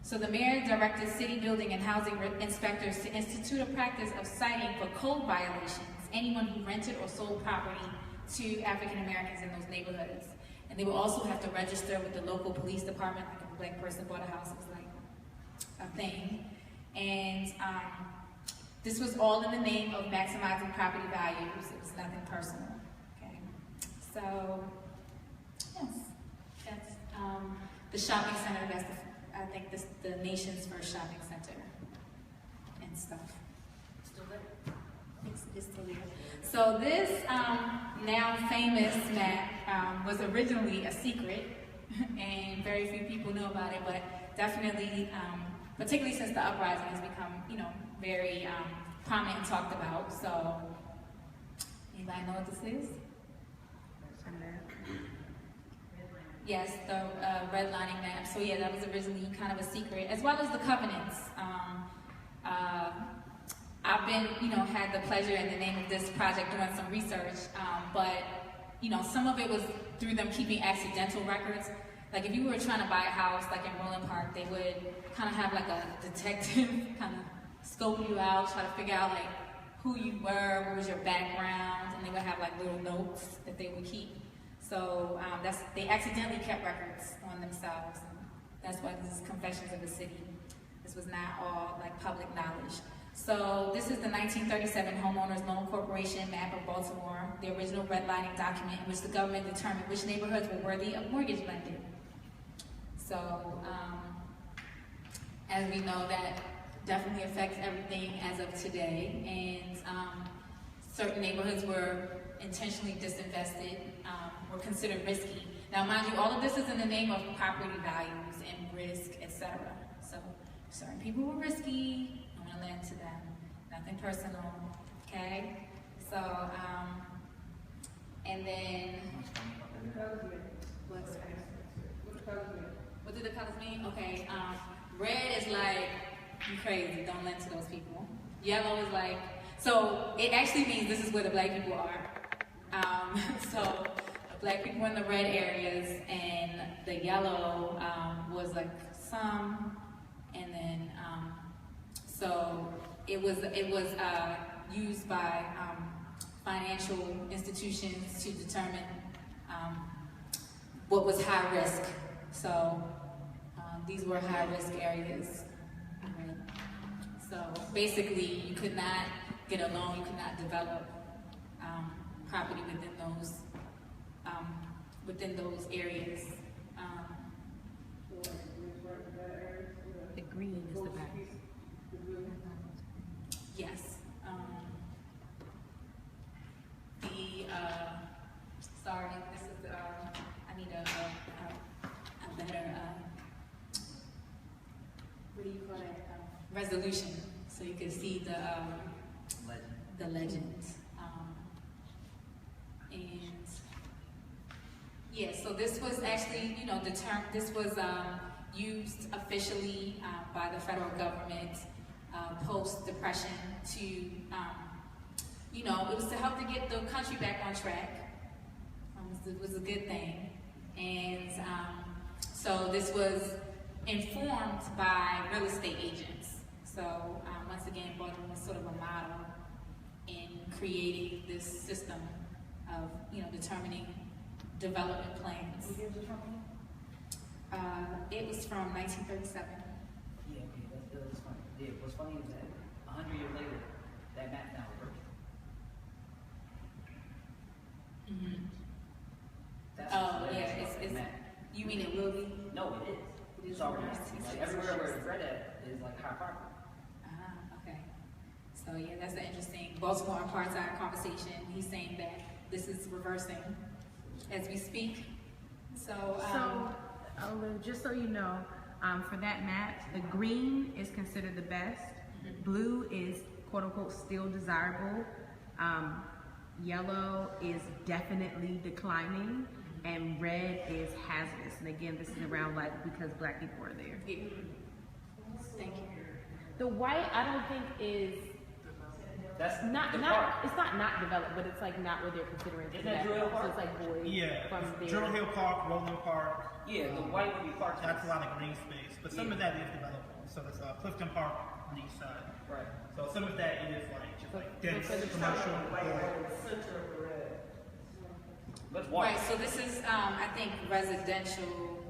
So the mayor directed city building and housing inspectors to institute a practice of citing for code violations anyone who rented or sold property to African Americans in those neighborhoods. And they would also have to register with the local police department, like if a black person bought a house, it was like a thing. And this was all in the name of maximizing property values. It was nothing personal. Okay. So, yes, that's the shopping center. That's I think this the nation's first shopping center and stuff. Still there? It's still there. So this now famous map was originally a secret, and very few people know about it. But definitely, particularly since the uprising has become, very prominent and talked about. So, anybody know what this is? Yes, the redlining map. So yeah, that was originally kind of a secret, as well as the covenants. I've been, had the pleasure in the name of this project doing some research, but, some of it was through them keeping accidental records. Like if you were trying to buy a house, like in Roland Park, they would kind of have like a detective kind of scope you out, try to figure out like who you were, what was your background, and they would have like little notes that they would keep. So they accidentally kept records on themselves. And that's why this is Confessions of a City. This was not all like public knowledge. So this is the 1937 Homeowners Loan Corporation map of Baltimore, the original redlining document in which the government determined which neighborhoods were worthy of mortgage lending. So as we know, that definitely affects everything as of today, and certain neighborhoods were intentionally disinvested, were considered risky. Now mind you, all of this is in the name of property values and risk, etc. So certain people were risky, I'm gonna lend to them, nothing personal, okay? So, and then, what do the colors mean? Okay, red is like, you crazy, don't lend to those people. Yellow is like, so it actually means this is where the black people are. So the black people were in the red areas, and the yellow was like some, and then so it was used by financial institutions to determine what was high risk. So these were high risk areas. So basically, you could not get a loan, you could not develop property within those areas. The green is the back. Yes. Sorry, this is I need a better what do you call it? Resolution, so you can see the legend. And yeah, so this was actually, the term, this was used officially by the federal government post-Depression to, it was to help to get the country back on track. It was a good thing. And so this was informed by real estate agents. So once again, Baltimore was sort of a model in creating this system of, determining development plans. What year was it from? It was from 1937. Yeah, okay, that's funny. Yeah, what's funny is that 100 years later, that map now works. Mm-hmm. That's it's map. You mean it will be? No, it is. It's already like everywhere where it's read at is like high property. Okay. So yeah, that's an interesting Baltimore apartheid conversation. He's saying that this is reversing as we speak. So Olu, just so you know, for that map, the green is considered the best. Blue is quote unquote still desirable. Yellow is definitely declining, and red is hazardous. And again, this is around like because black people are there. Thank you. The white, I don't think is That's not park. it's not developed, but it's like not what they're considering. Isn't that Drill Hill So Park? it's like boys from there. Drill Hill Park, Roland Park. Yeah, the white would be park. That's a lot of green space, but some of that is developable. So there's Clifton Park on the east side. Right. So some of that is like just like dense commercial. Let's watch. Right. So this is, I think, residential.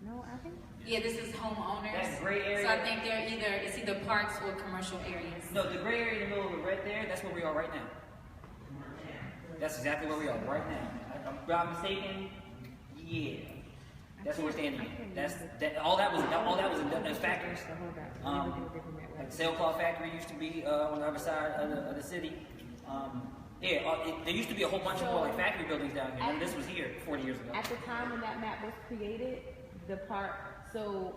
No, I think. Yeah, this is homeowners. That gray area. So I think it's either parks or commercial areas. No, the gray area in the middle of the red there, that's where we are right now. That's exactly where we are right now. If I'm mistaken, yeah. That's where we're standing in. All that was in those factories. Like the sailcloth factory used to be on the other side of the city. There used to be a whole bunch of more like factory buildings down here, and this was here 40 years ago. At the time when that map was created, so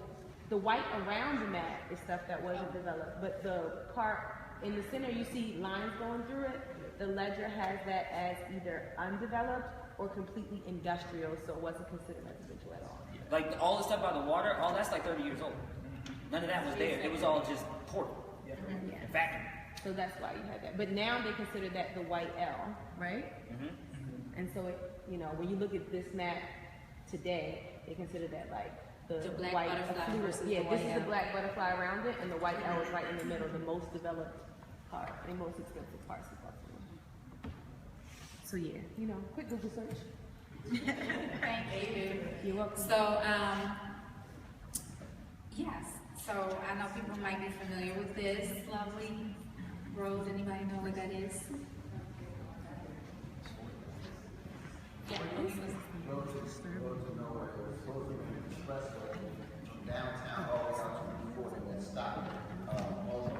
the white around the map is stuff that wasn't developed, but the part in the center, you see lines going through it. The ledger has that as either undeveloped or completely industrial, so it wasn't considered residential at all. Like all the stuff by the water, all that's like 30 years old. None of that was there. It was all just port and factory. So that's why you had that. But now they consider that the white L, right? And so it, you know, when you look at this map today, they consider that like the black white butterfly affluent. versus the Yeah, white this is L. the black butterfly around it, and the white L is right in the middle, the most developed part and most expensive parts of Baltimore. So yeah, you know, quick Google search. Thank you. You're welcome. So, yes. So I know people might be familiar with this lovely road. Anybody know what that is? Yeah. Road to nowhere. It was supposed to be an expressway from downtown all the way out to the port and then stop Baltimore.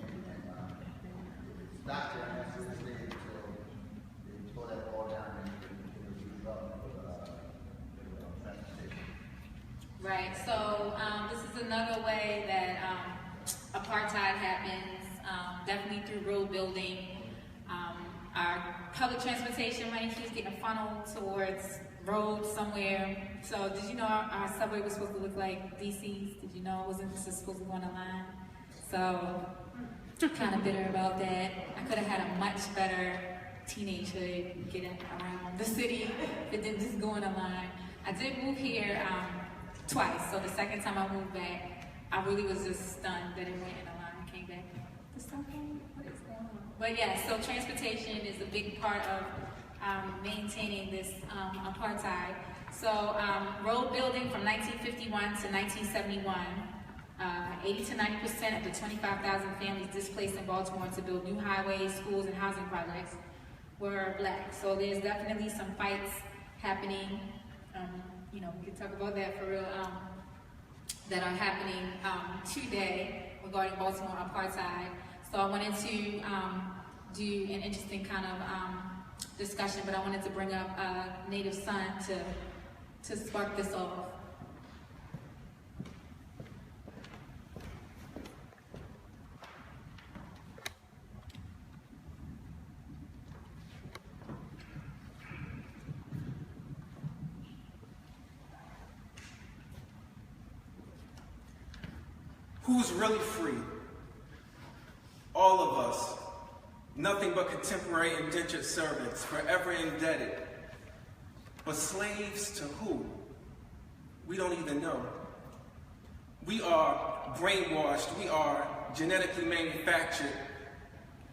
And stopped there and that's what stayed until they tore that all down and it was developed for transportation. Right. So this is another way that apartheid happens. Definitely through road building. Our public transportation money keeps getting funneled towards roads somewhere. So did you know our subway was supposed to look like DC's? Did you know it wasn't just supposed to go on a line? So kind of bitter about that. I could have had a much better teenagehood getting around the city if it didn't just go on a line. I did move here twice. So the second time I moved back, I really was just stunned that it went in a line and came back. The subway? What is going on? But yeah, so transportation is a big part of maintaining this apartheid. So road building from 1951 to 1971, 80 to 90% of the 25,000 families displaced in Baltimore to build new highways, schools, and housing projects were black. So there's definitely some fights happening. You know, we can talk about that for real, that are happening today regarding Baltimore apartheid. So I wanted to do an interesting kind of discussion, but I wanted to bring up Native Son to spark this off. Who's really free? All of us. Nothing but contemporary indentured servants, forever indebted. But slaves to who? We don't even know. We are brainwashed. We are genetically manufactured.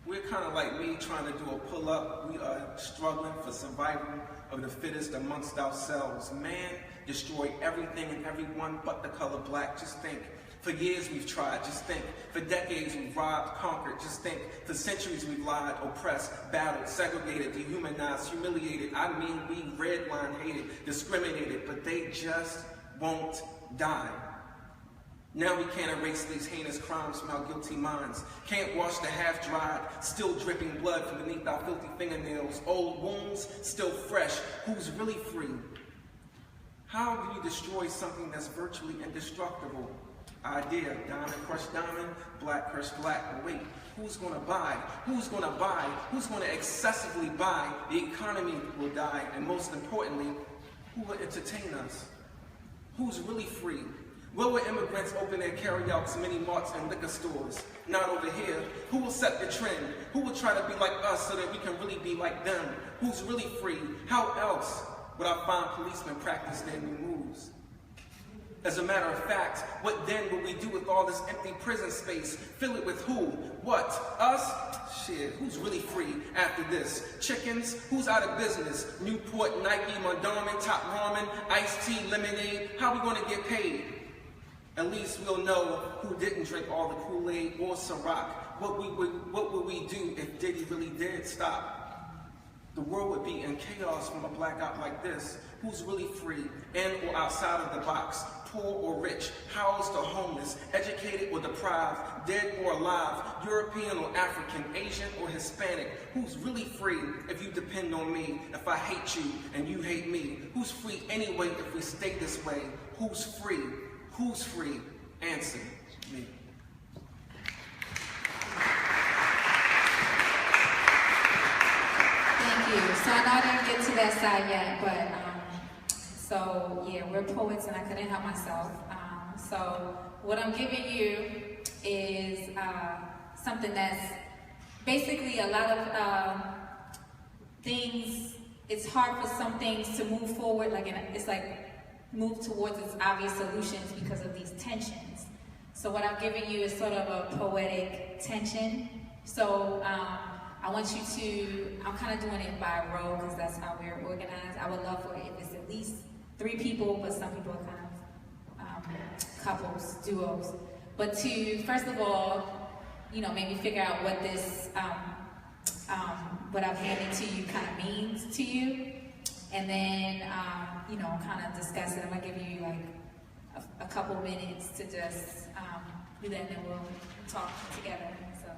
We're kind of like me trying to do a pull-up. We are struggling for survival of the fittest amongst ourselves. Man destroyed everything and everyone but the color black. Just think. For years we've tried, just think. For decades we've robbed, conquered, just think. For centuries we've lied, oppressed, battled, segregated, dehumanized, humiliated. I mean, we redlined, hated, discriminated, but they just won't die. Now we can't erase these heinous crimes from our guilty minds. Can't wash the half-dried, still dripping blood from beneath our filthy fingernails. Old wounds, still fresh. Who's really free? How do you destroy something that's virtually indestructible? Idea, diamond crushed diamond, black crushed black. But wait, who's gonna buy? Who's gonna buy? Who's gonna excessively buy? The economy will die, and most importantly, who will entertain us? Who's really free? Where will immigrants open their carry-outs, mini marts, and liquor stores? Not over here. Who will set the trend? Who will try to be like us so that we can really be like them? Who's really free? How else would our fine policemen practice their new moves? As a matter of fact, what then will we do with all this empty prison space? Fill it with who? What? Us? Shit, who's really free after this? Chickens? Who's out of business? Newport, Nike, Mondawmin, Top Ramen, iced tea, lemonade? How are we going to get paid? At least we'll know who didn't drink all the Kool-Aid or Ciroc. What would we do if Diddy really did stop? The world would be in chaos from a blackout like this. Who's really free and or outside of the box? Poor or rich, housed or homeless, educated or deprived, dead or alive, European or African, Asian or Hispanic? Who's really free if you depend on me, if I hate you and you hate me? Who's free anyway if we stay this way? Who's free? Who's free? Answer me. Thank you. So I know I didn't get to that side yet, but so yeah, we're poets and I couldn't help myself. So what I'm giving you is something that's basically a lot of things. It's hard for some things to move forward, it's like move towards its obvious solutions because of these tensions. So what I've given you is sort of a poetic tension. So I want you to, I'm kind of doing it by row because that's how we're organized. I would love for it if it's at least 3 people, but some people are kind of couples, duos. But to, first of all, maybe figure out what this, what I've handed to you kind of means to you. And then, kind of discuss it. I'm gonna give you like a couple minutes to just do that, and then we'll talk together. So.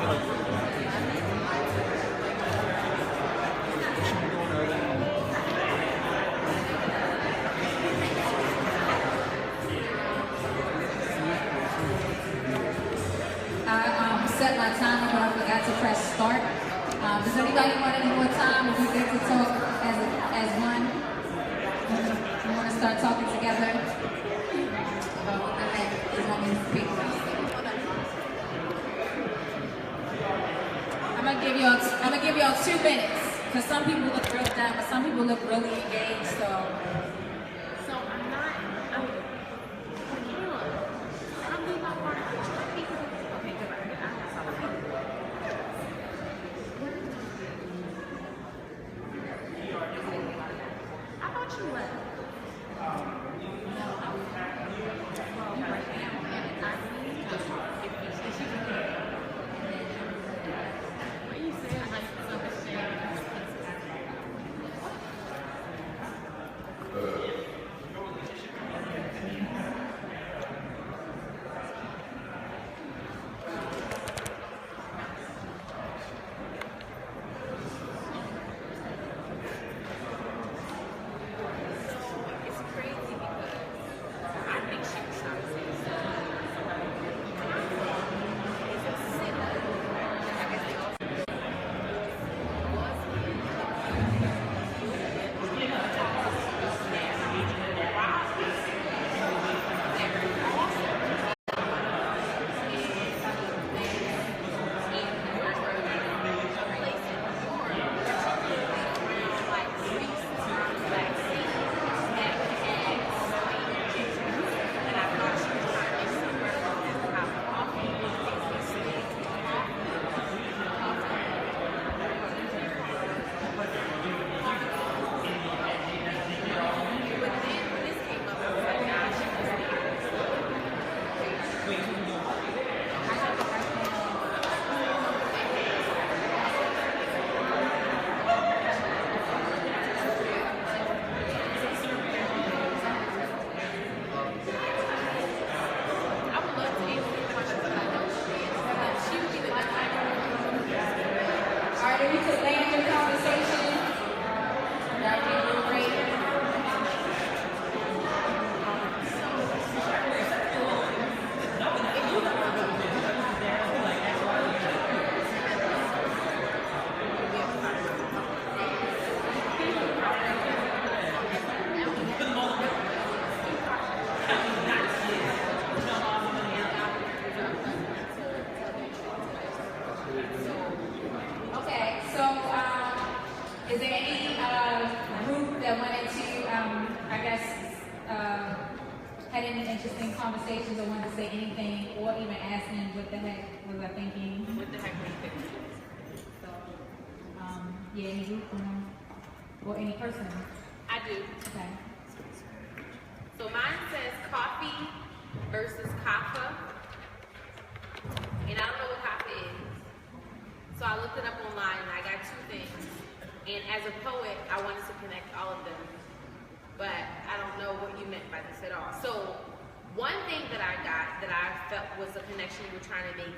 I set my timer, but I forgot to press start. Does anybody want any more time? If we get to talk as one, you want to start talking together about what the heck is on these papers? I'm gonna give y'all 2 minutes because some people look real down, but some people look really engaged. So I'm not. I'm being not part of the people. Okay, good. I have some people. I thought you left. What you saying, like, Is there any group that wanted to, had any interesting conversations or wanted to say anything or even ask me what the heck was I thinking? What the heck were you thinking? So, any group or any person? I do. Okay. So mine says coffee versus kaffa. And I don't know what kaffa is. So I looked it up online and I got 2 things. And as a poet, I wanted to connect all of them. But I don't know what you meant by this at all. So one thing that I got that I felt was a connection you were trying to make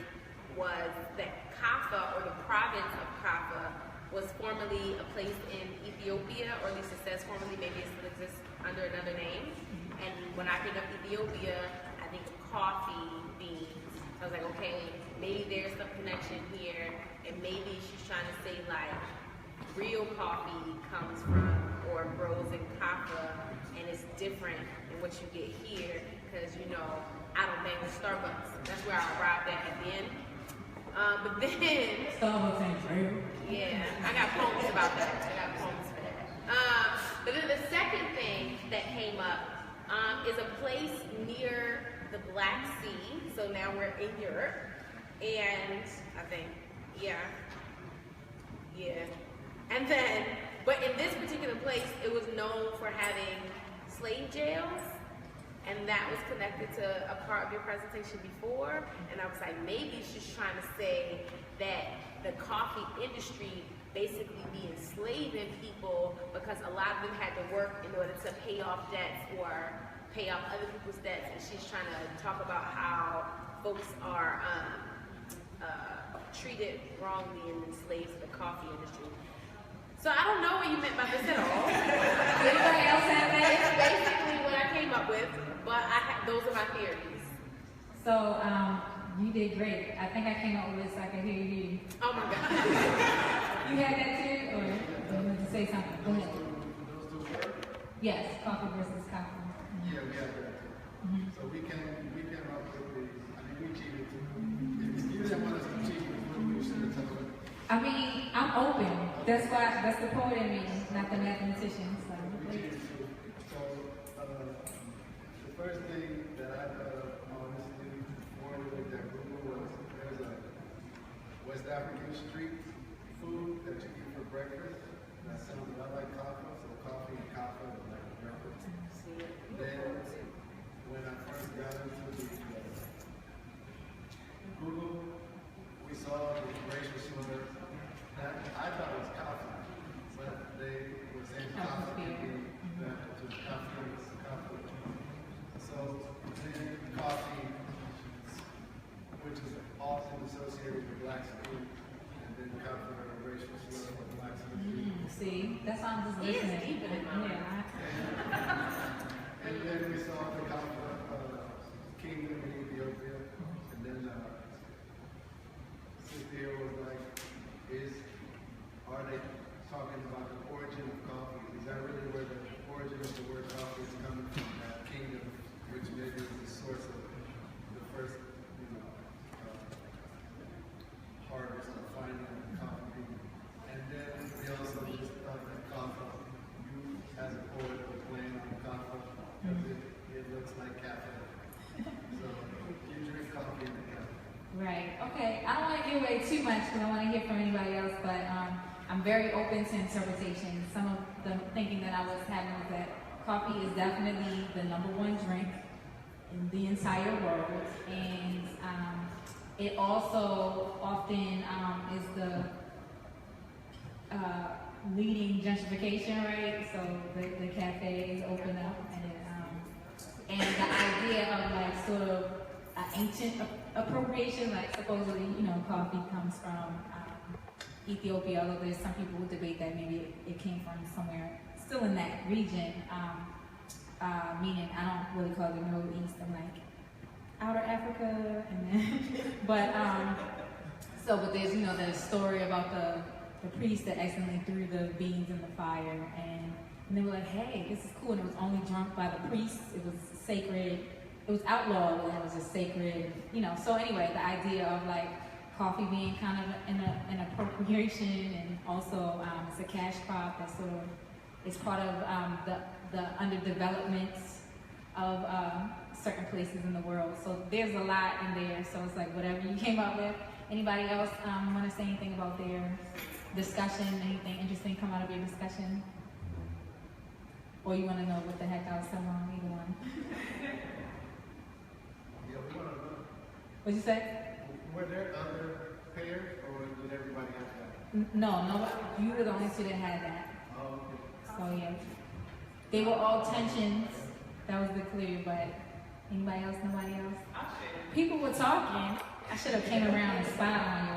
was that Kaffa, or the province of Kaffa, was formerly a place in Ethiopia, or at least it says formerly, maybe it still exists under another name. And when I think of Ethiopia, I think of coffee, beans. So I was like, okay, maybe there's some connection here, and maybe she's trying to say like, real coffee comes from or grows in Kaffa, and it's different than what you get here, because I don't bang with Starbucks. That's where I arrived at the end. But then Starbucks ain't real. Yeah, I got poems about that. For that. But then the second thing that came up is a place near the Black Sea. So now we're in Europe, and I think, yeah. And then, but in this particular place, it was known for having slave jails, and that was connected to a part of your presentation before, and I was like, maybe she's trying to say that the coffee industry basically be enslaving people because a lot of them had to work in order to pay off debts or pay off other people's debts, and she's trying to talk about how folks are treated wrongly and enslaved to the coffee industry. So I don't know what you meant by this at all. Anybody else have that? It's basically what I came up with, but those are my theories. So, you did great. I think I came up with this so I could hear you. Oh my God. You had that too, or you wanted to say something? Go ahead. Yes, coffee versus coffee. Yeah, we have that too. So we came up with the, I mean, we cheated too. If you didn't want us to cheat, we should have told them. I mean, I'm open. That's the poet in me, not the mathematician. So, We cheated too. So, the first thing that I honestly formulated that Google was, there's a West African street food that you eat for breakfast. That sounds a lot like coffee, so coffee and coffee are like breakfast. Then, when I first got into the Google, we saw the racial slur. That I thought it was coffee, but they were saying coffee to coffee. So then coffee, which is often associated with black skin, and then coffee a racial slur for black skin. see, that's why I'm just listening. Yeah. And then we saw the kingdom in Ethiopia, and then Sister here was like, are they talking about the origin of coffee? Is that really where the origin of the word coffee is coming from? That kingdom, which maybe is the source of the first, harvest or finding of coffee bean. And then we also just thought that coffee, you as a poet were playing on coffee, because it looks like cafe. So you drink coffee in the cafe. Right. Okay. I don't want to give away too much because I want to hear from anybody else, but I'm very open to interpretation. Some of the thinking that I was having was that coffee is definitely the #1 drink in the entire world, and it also often is the leading gentrification, right? So the cafes open up, and the idea of like sort of ancient appropriation, like supposedly, coffee comes from Ethiopia, although there's some people who debate that maybe it came from somewhere still in that region, meaning I don't really call it the Middle East, I'm like outer Africa, and then, but there's, the story about the priest that accidentally threw the beans in the fire, and they were like, hey, this is cool, and it was only drunk by the priest, it was sacred, it was outlawed, and it was just sacred, so anyway, the idea of like coffee being kind of an appropriation, and also it's a cash crop that sort of is part of the underdevelopment of certain places in the world. So there's a lot in there. So it's like whatever you came up with. Anybody else want to say anything about their discussion? Anything interesting come out of your discussion? Or you want to know what the heck I was telling on either one? Yeah, we want to know. What'd you say? Were there other pairs, or did everybody have that? No, you were the only two that had that. Oh, okay. So yeah, they were all tensions. That was the clue. But anybody else? Nobody else? People were talking. I should have came around and spied on you.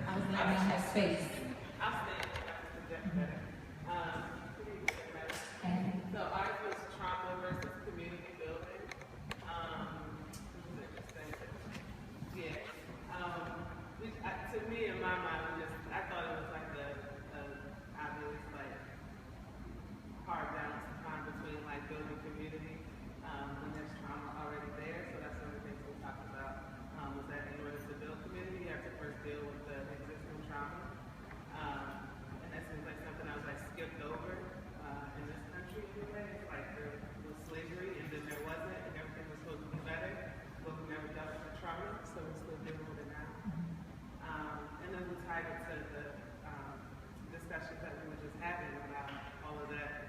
I was letting them have space. So ours was trauma versus community building. To me, in my mind, I thought it was like obvious, like hard balance to find between like building community when there's trauma already there. So that's one of the things we talked about. Was that in order to build community, you have to first deal with the existing trauma, and that seems like something I was like skipped over in this country anyway. It's like there was slavery, and then there wasn't, and everything was supposed to be better, but we never dealt with the trauma, so we're still dealing with it now. And then we tied it to the discussions that we were just having about all of that,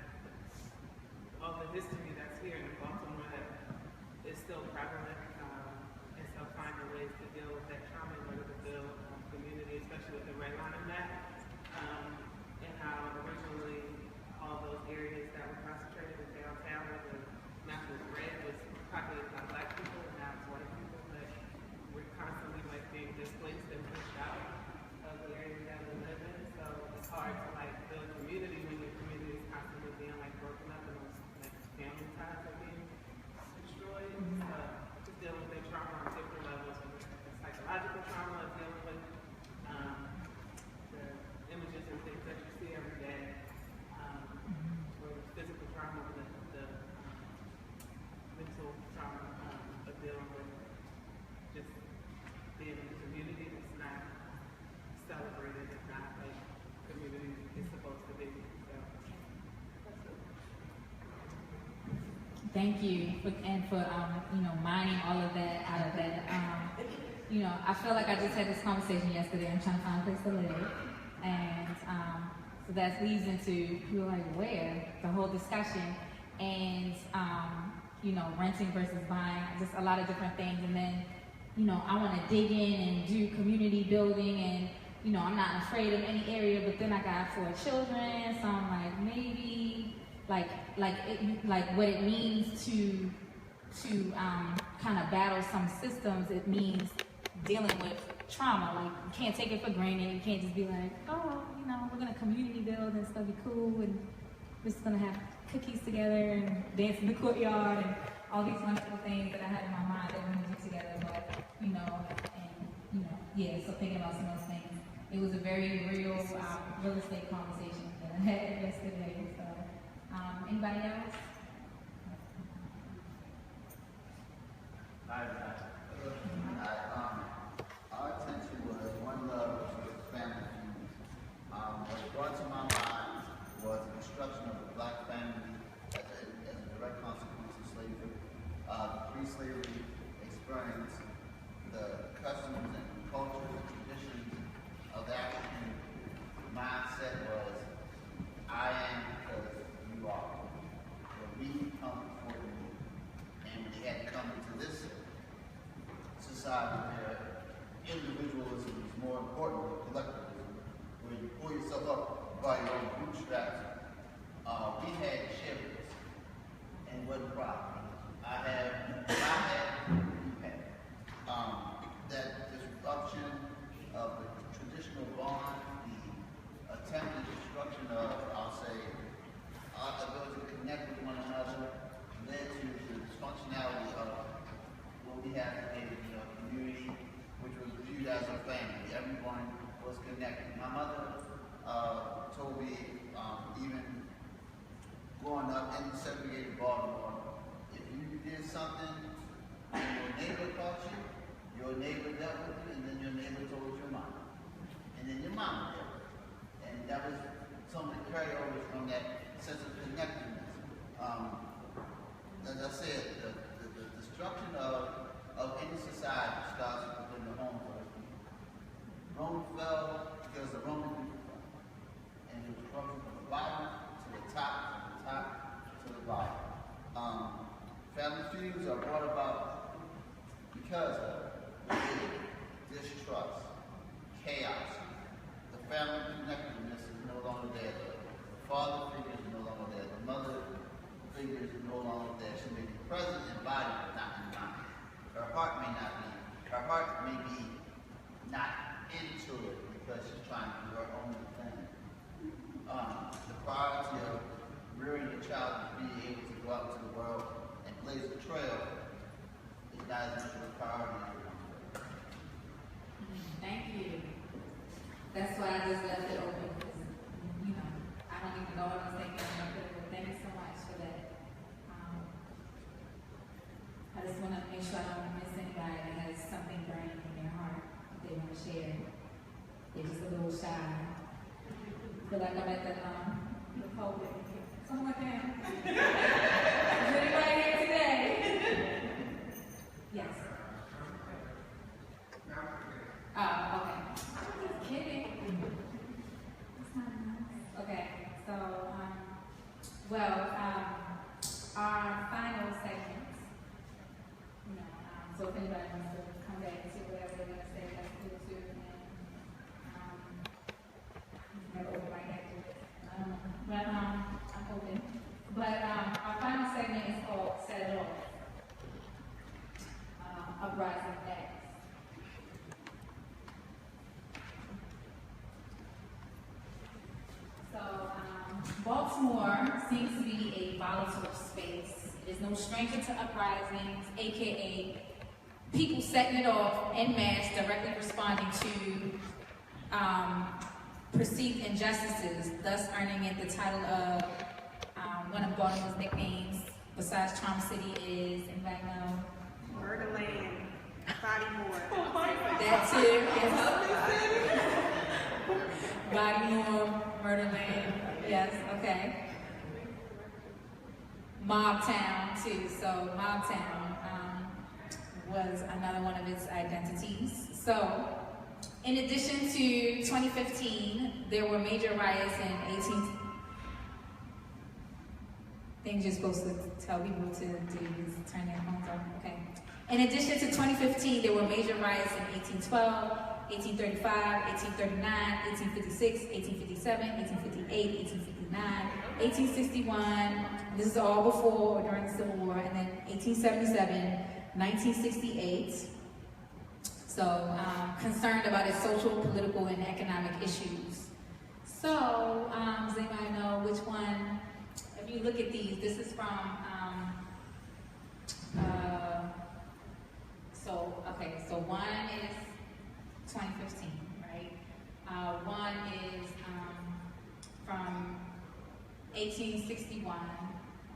all the history that's here in Baltimore that is still prevalent, and so finding ways to deal with that trauma in order to build community, especially with the red line in that, and how originally all those areas that were concentrated in downtown where the map was red was populated by black people, and now it's white people, but we're constantly like being displaced and pushed out. Thank you for mining all of that out of that. I feel like I just had this conversation yesterday. I'm trying to find a place to live, and so that leads into you're like where the whole discussion and renting versus buying, just a lot of different things, and then I want to dig in and do community building, and I'm not afraid of any area, but then I got 4 children, so I'm like maybe like what it means to kind of battle some systems. It means dealing with trauma. Like you can't take it for granted. You can't just be like, oh, we're gonna community build and it's gonna be cool and we're just gonna have cookies together and dance in the courtyard and all these wonderful things that I had in my mind that we're gonna do together. But so thinking about some of those things. It was a very real real estate conversation that I had yesterday. So anybody else? Our attention was one love, which was family feud. What brought to my mind was the destruction of the black family as a direct consequence of slavery. The pre-slavery experience, the customs and cultures and traditions of the African mindset was, I am because you are. Where we come before you. And we had to come into this society where individualism is more important than collectivism, where you pull yourself up by your own bootstraps. We had shivers and wasn't proud. I had that disruption of the traditional bond, the attempted destruction of, I'll say, our ability to connect with one another, led to the dysfunctionality of what we have today, community, which was viewed as a family. Everyone was connected. My mother told me, even growing up in segregated Baltimore, if you did something and your neighbor caught you, your neighbor dealt with you, and then your neighbor told your mom. And then your mom dealt with you. And that was some of the carryovers from that sense of connectedness. As I said, the destruction of any society starts within the home first. Rome fell because the Roman people fell. And it was from the bottom to the top, from the top to the bottom. Family feuds are brought about because of distrust, chaos. The family connectedness is no longer there. The father figure is no longer there. The mother figure is no longer there. She may be present in body, but not in mind. Her heart may not be. Her heart may be not into it because she's trying to do her own thing. The priority of rearing a child to be able to go out into the world and blaze a trail is not as much of a priority. Thank you. That's why I just left it open. I don't even know what I was thinking about it, but thank you so much for that. I just want to make sure I don't miss anybody that has something burning in their heart that they want to share. They're just a little shy. Feel like I'm at the pulpit. Something like that. Is anybody here today? Yes. Oh, okay. Just kidding. That's not nice. Okay, so, our final segment, so if anybody wants to come back and see whatever they're going to say, that's cool too. And never open my head to it. But I'm open. But our final segment is called Set It Off. Uprising Acts. So, Baltimore seems to be a volatile space. It is no stranger to uprisings, aka people setting it off en masse, directly responding to perceived injustices, thus earning it the title of one of Baltimore's nicknames, besides Trauma City, is anybody know? Murderland, Baltimore. That's it. Yes. Baltimore, Murderland. Yes. Okay. Mobtown too. So Mobtown was another one of its identities. So in addition to 2015, there were major riots in 18... Things you're supposed to tell people to do is turn their phones off. Okay. In addition to 2015, there were major riots in 1812, 1835, 1839, 1856, 1857, 1858, 1859, 1861. This is all before or during the Civil War, and then 1877, 1968. So, concerned about its social, political, and economic issues. So, does anybody know which one? If you look at these, this is from, so one is 2015, right? One is from 1861,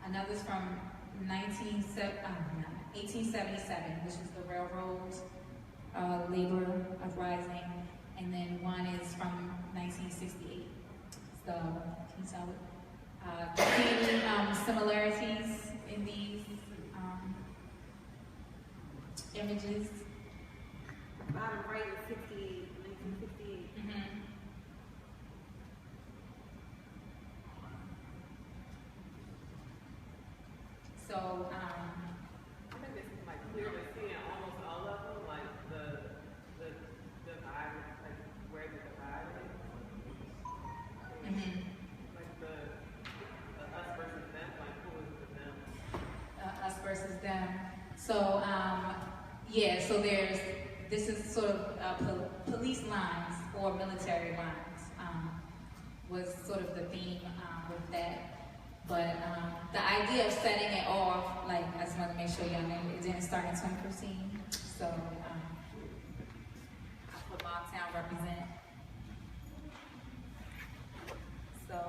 another's from 1877, which is the railroad labor uprising, and then one is from 1968. So, can you tell it? Do you see any similarities in these images? Bottom right is 1958. Mm-hmm. So, I think it's like clearly seeing almost all of them, like the divide, like where the divide is. mm-hmm. Like the us versus them, like who is the them? Us versus them. So, yeah, so this is sort of police lines or military lines was sort of the theme with that. But the idea of setting it off, like, I just want to make sure y'all know, it didn't start in 2015. So, what Longtown represent. So,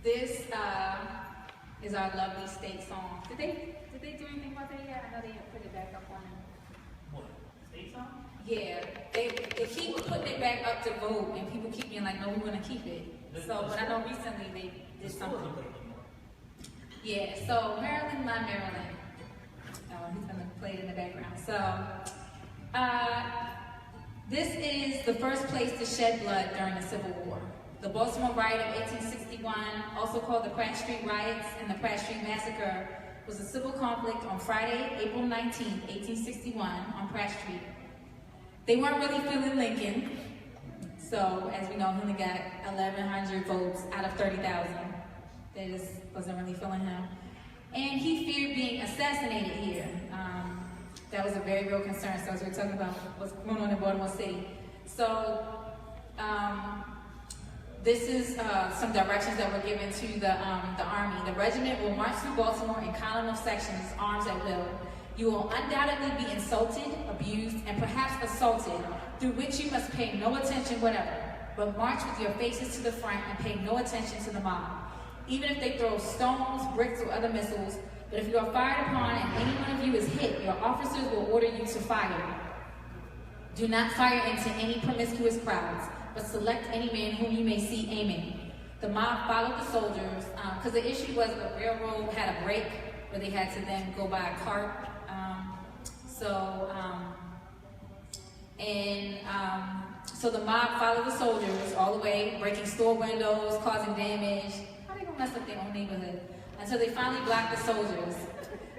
this is our lovely state song. Did they do anything about that yet? I know they didn't put it back up on. What? State song? Yeah, they keep putting it back up to vote, and people keep being like, no, we want to keep it. So, but I know recently they did something. Yeah, so Maryland, my Maryland. Oh, he's gonna play it in the background. So, this is the first place to shed blood during the Civil War. The Baltimore riot of 1861, also called the Pratt Street riots and the Pratt Street massacre, was a civil conflict on Friday, April 19, 1861, on Pratt Street. They weren't really feeling Lincoln, so as we know, he only got 1,100 votes out of 30,000. They just wasn't really feeling him. And he feared being assassinated here. That was a very real concern. So as we're talking about what's going on in Baltimore City. So this is some directions that were given to the Army. The regiment will march through Baltimore in column of sections, arms at will. You will undoubtedly be insulted, abused, and perhaps assaulted, through which you must pay no attention whatever, but march with your faces to the front and pay no attention to the mob. Even if they throw stones, bricks, or other missiles, but if you are fired upon and any one of you is hit, your officers will order you to fire. Do not fire into any promiscuous crowds, but select any man whom you may see aiming. The mob followed the soldiers, because the issue was the railroad had a break where they had to then go by a cart. So the mob followed the soldiers all the way, breaking store windows, causing damage. How they gonna mess up their own neighborhood? Until they finally blocked the soldiers.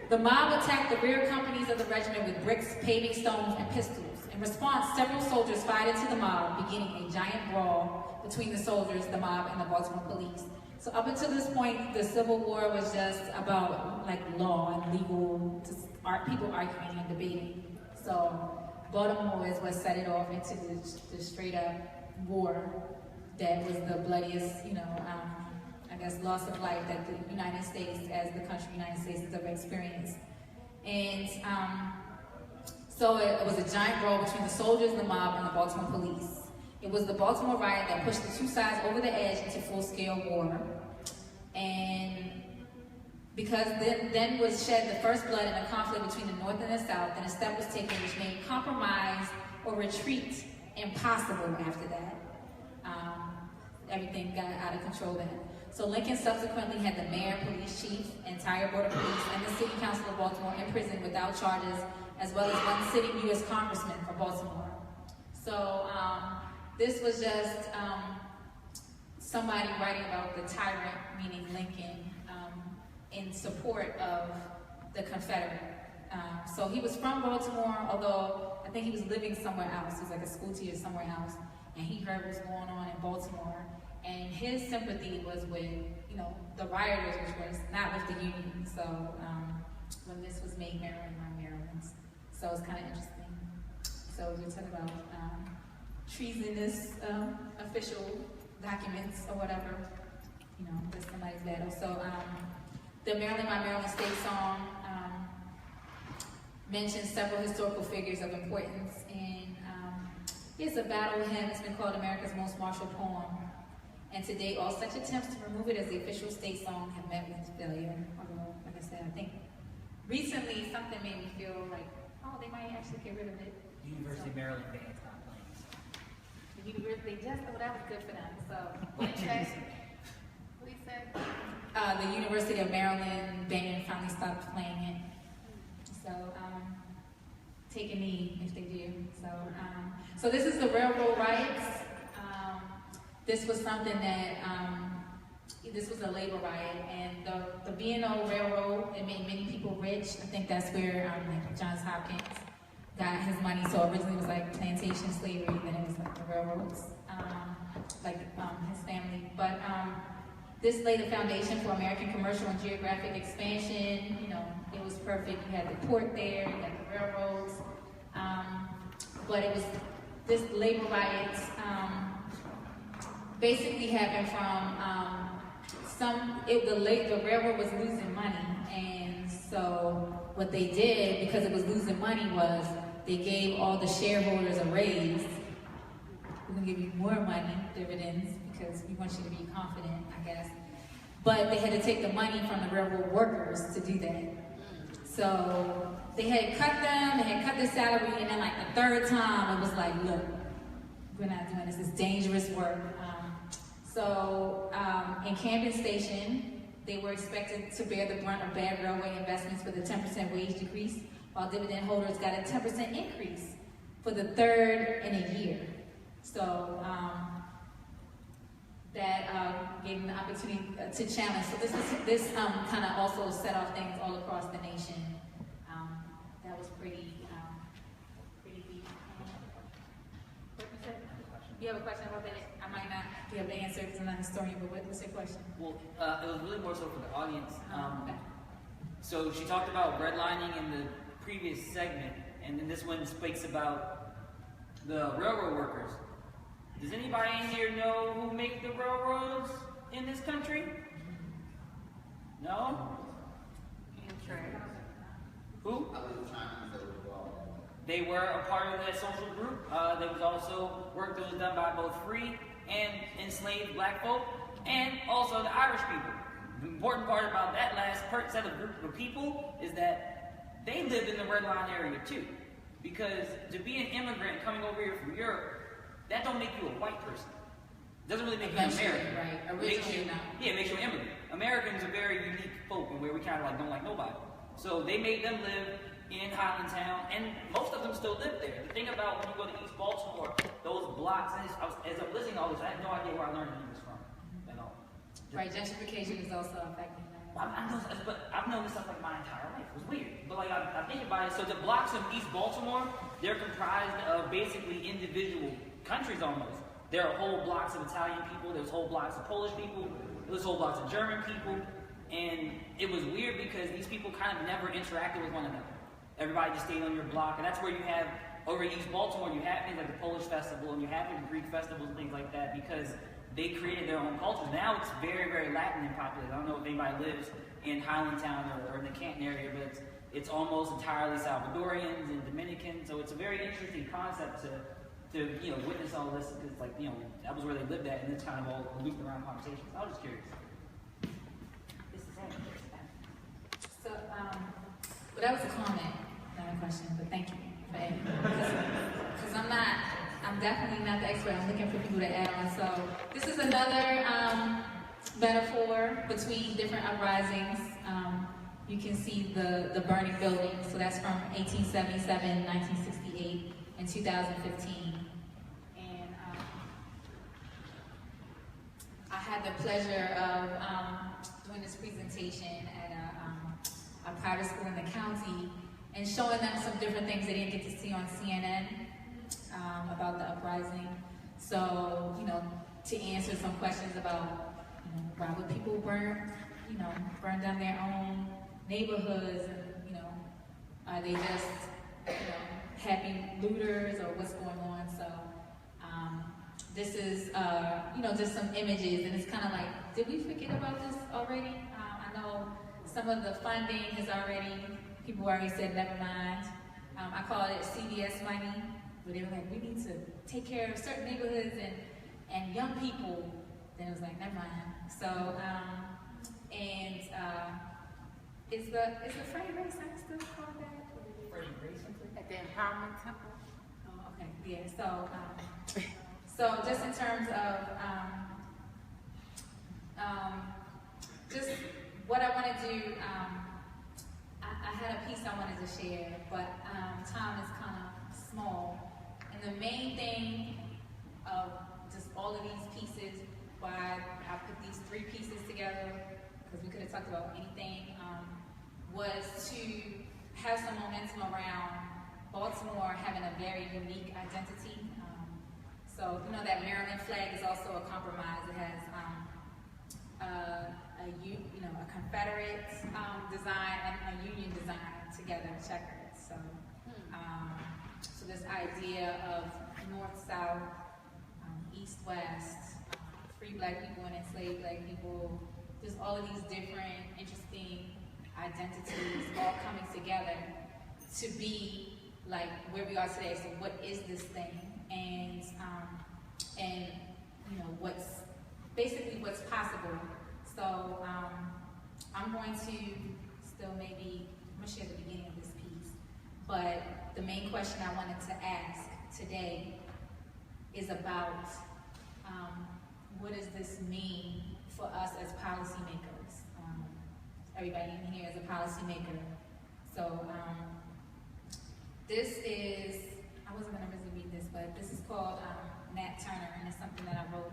The mob attacked the rear companies of the regiment with bricks, paving stones, and pistols. In response, several soldiers fired into the mob, beginning a giant brawl between the soldiers, the mob, and the Baltimore police. So up until this point, the Civil War was just about like law and legal, just people arguing and debating. So Baltimore is what set it off into the straight up war that was the bloodiest, I guess, loss of life that the United States, as the country United States, has ever experienced. And so it was a giant brawl between the soldiers, the mob, and the Baltimore police. It was the Baltimore riot that pushed the two sides over the edge into full-scale war. And because then was shed the first blood in a conflict between the North and the South, and a step was taken which made compromise or retreat impossible after that. Everything got out of control then. So Lincoln subsequently had the mayor, police chief, entire board of police, and the city council of Baltimore in prison without charges, as well as one sitting U.S. congressman for Baltimore. So this was just somebody writing about the tyrant, meaning Lincoln, in support of the Confederate. So he was from Baltimore, although I think he was living somewhere else. He was like a school teacher somewhere else, and he heard what's going on in Baltimore. And his sympathy was with, you know, the rioters, which was not with the Union. So when this was made, Maryland, my Maryland's. So it's kind of interesting. So we're talking about treasonous official documents or whatever, you know, that's somebody's battle. So the Maryland, my Maryland state song mentions several historical figures of importance, and it's a battle hymn. It's been called America's most martial poem. And to date, all such attempts to remove it as the official state song have met with failure. Although, like I said, I think recently something made me feel like, oh, they might actually get rid of it. University of Maryland band stopped playing. The university, they just, oh, that was good for them. So, what you said? What you said? The University of Maryland band finally stopped playing it. So, take a knee if they do. So this is the railroad riots. This was something that, this was a labor riot, and the B&O Railroad, it made many people rich. I think that's where like Johns Hopkins got his money. So originally it was like plantation slavery, then it was like the railroads, his family. But this laid the foundation for American commercial and geographic expansion. You know, it was perfect. You had the port there, you had the railroads. But it was, this labor riots basically happened from the railroad was losing money, and so what they did, because it was losing money, was they gave all the shareholders a raise. We're gonna give you more money, dividends, because we want you to be confident, I guess. But they had to take the money from the railroad workers to do that. So they had cut them, they had cut their salary, and then like the third time it was like, look, we're not doing this, it's dangerous work. In Camden Station, they were expected to bear the brunt of bad railway investments with a 10% wage decrease, while dividend holders got a 10% increase for the third in a year. So that gave them the opportunity to challenge. So this kind of also set off things all across the nation. That was pretty deep. What you said? You have a question about that? I might not be able to answer because I'm not a historian, but what's your question? Well, it was really more so for the audience. Okay. So she talked about redlining in the previous segment, and then this one speaks about the railroad workers. Does anybody in here know who make the railroads in this country? No? Who? They were a part of that social group. There was also work that was done by both free and enslaved black folk, and also the Irish people. The important part about that last set of group of people is that they lived in the Red Line area too. Because to be an immigrant coming over here from Europe, that don't make you a white person. It doesn't really make you an American. Right. Originally, it makes you an immigrant. Americans are very unique folk, and where we kind of like don't like nobody. So they made them live in Highlandtown, and most of them still live there. The thing about when you go to East Baltimore, those blocks, as I'm listening to all this, I have no idea where I learned this from. You know? Right, gentrification is also affecting that. I've known this stuff like my entire life. It was weird. But like I think about it, so the blocks of East Baltimore, they're comprised of basically individual countries almost. There are whole blocks of Italian people, there's whole blocks of Polish people, there's whole blocks of German people, and it was weird because these people kind of never interacted with one another. Everybody just stayed on your block, and that's where you have, over in East Baltimore, you have things like the Polish festival, and you have the Greek festivals and things like that, because they created their own cultures. Now it's very, very Latin and popular. I don't know if anybody lives in Highlandtown or in the Canton area, but it's almost entirely Salvadorians and Dominicans, so it's a very interesting concept to witness all this, because that was where they lived at, and it's kind of all looped around conversations. I was just curious. This is it. So, well, that was a comment, not a question, but thank you. Because I'm definitely not the expert. I'm looking for people to add on. So this is another metaphor between different uprisings. You can see the burning buildings. So that's from 1877, 1968, and 2015. And I had the pleasure of doing this presentation at a private school in the county and showing them some different things they didn't get to see on CNN about the uprising. So, to answer some questions about, why would people burn down their own neighborhoods, and, are they just, happy looters, or what's going on? So, this is, just some images, and it's kind of like, did we forget about this already? I know some of the funding has people already said, never mind. I call it CBS money, where they were like, we need to take care of certain neighborhoods and young people. Then it was like, never mind. So, is the Freddie Ray Center still called that? Freddie Ray Center? At the Empowerment Temple. Oh, okay, yeah. So just in terms of just what I want to do, I had a piece I wanted to share, but time is kind of small. And the main thing of just all of these pieces, why I put these 3 pieces together, because we could have talked about anything, was to have some momentum around Baltimore having a very unique identity. So that Maryland flag is also a compromise. It has a Confederate design and a Union design together, checkered. So, so this idea of North-South, East-West, free Black people and enslaved Black people, just all of these different, interesting identities all coming together to be like where we are today. So what is this thing? And what's possible. So I'm going to still I'm gonna share the beginning of this piece, but the main question I wanted to ask today is about what does this mean for us as policymakers? Everybody in here is a policymaker. So this is, I wasn't gonna really read this, but this is called Nat Turner, and it's something that I wrote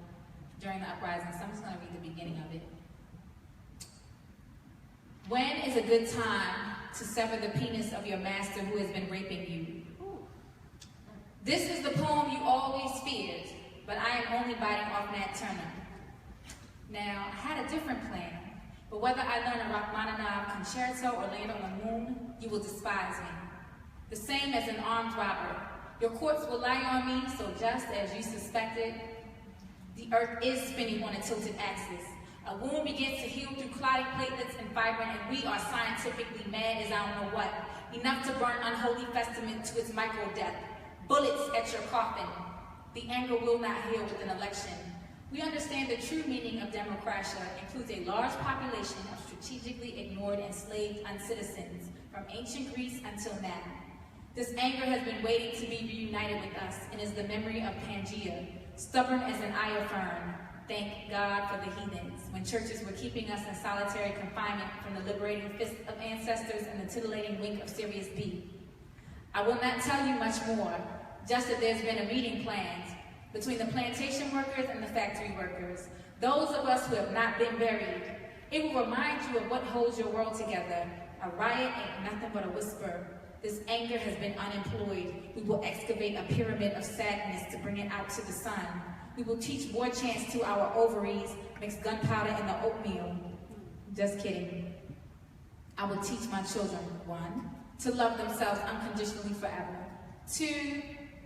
during the uprising, so I'm just gonna read the beginning of it. When is a good time to sever the penis of your master who has been raping you? This is the poem you always feared, but I am only biting off Nat Turner. Now, I had a different plan, but whether I learn a Rachmaninoff concerto or land on the moon, you will despise me. The same as an armed robber. Your courts will lie on me, so just as you suspected, the earth is spinning on a tilted axis. A wound begins to heal through clotting platelets and fibrin, and we are scientifically mad as I don't know what. Enough to burn unholy testament to its micro-death. Bullets at your coffin. The anger will not heal with an election. We understand the true meaning of democratia includes a large population of strategically ignored enslaved uncitizens from ancient Greece until now. This anger has been waiting to be reunited with us and is the memory of Pangea, stubborn as an eye of fern. Thank God for the heathens, when churches were keeping us in solitary confinement from the liberating fist of ancestors and the titillating wink of Sirius B. I will not tell you much more, just that there's been a meeting planned between the plantation workers and the factory workers, those of us who have not been buried. It will remind you of what holds your world together. A riot ain't nothing but a whisper. This anger has been unemployed. We will excavate a pyramid of sadness to bring it out to the sun. We will teach war chants to our ovaries, mix gunpowder in the oatmeal. Just kidding. I will teach my children, 1, to love themselves unconditionally forever. 2,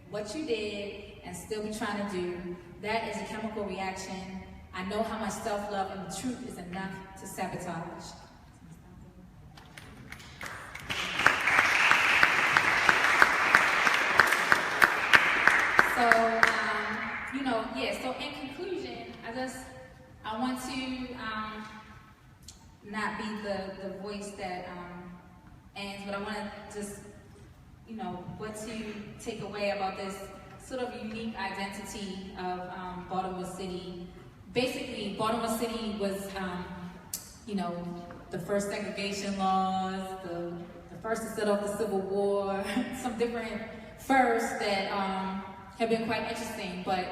what you did and still be trying to do, that is a chemical reaction. I know how much self-love and the truth is enough to sabotage. So, so in conclusion, I want to not be the voice that ends, but I want to just, what to take away about this sort of unique identity of Baltimore City basically, Baltimore City was, you know, the first segregation laws, the first to set off the Civil War, some different firsts that have been quite interesting. But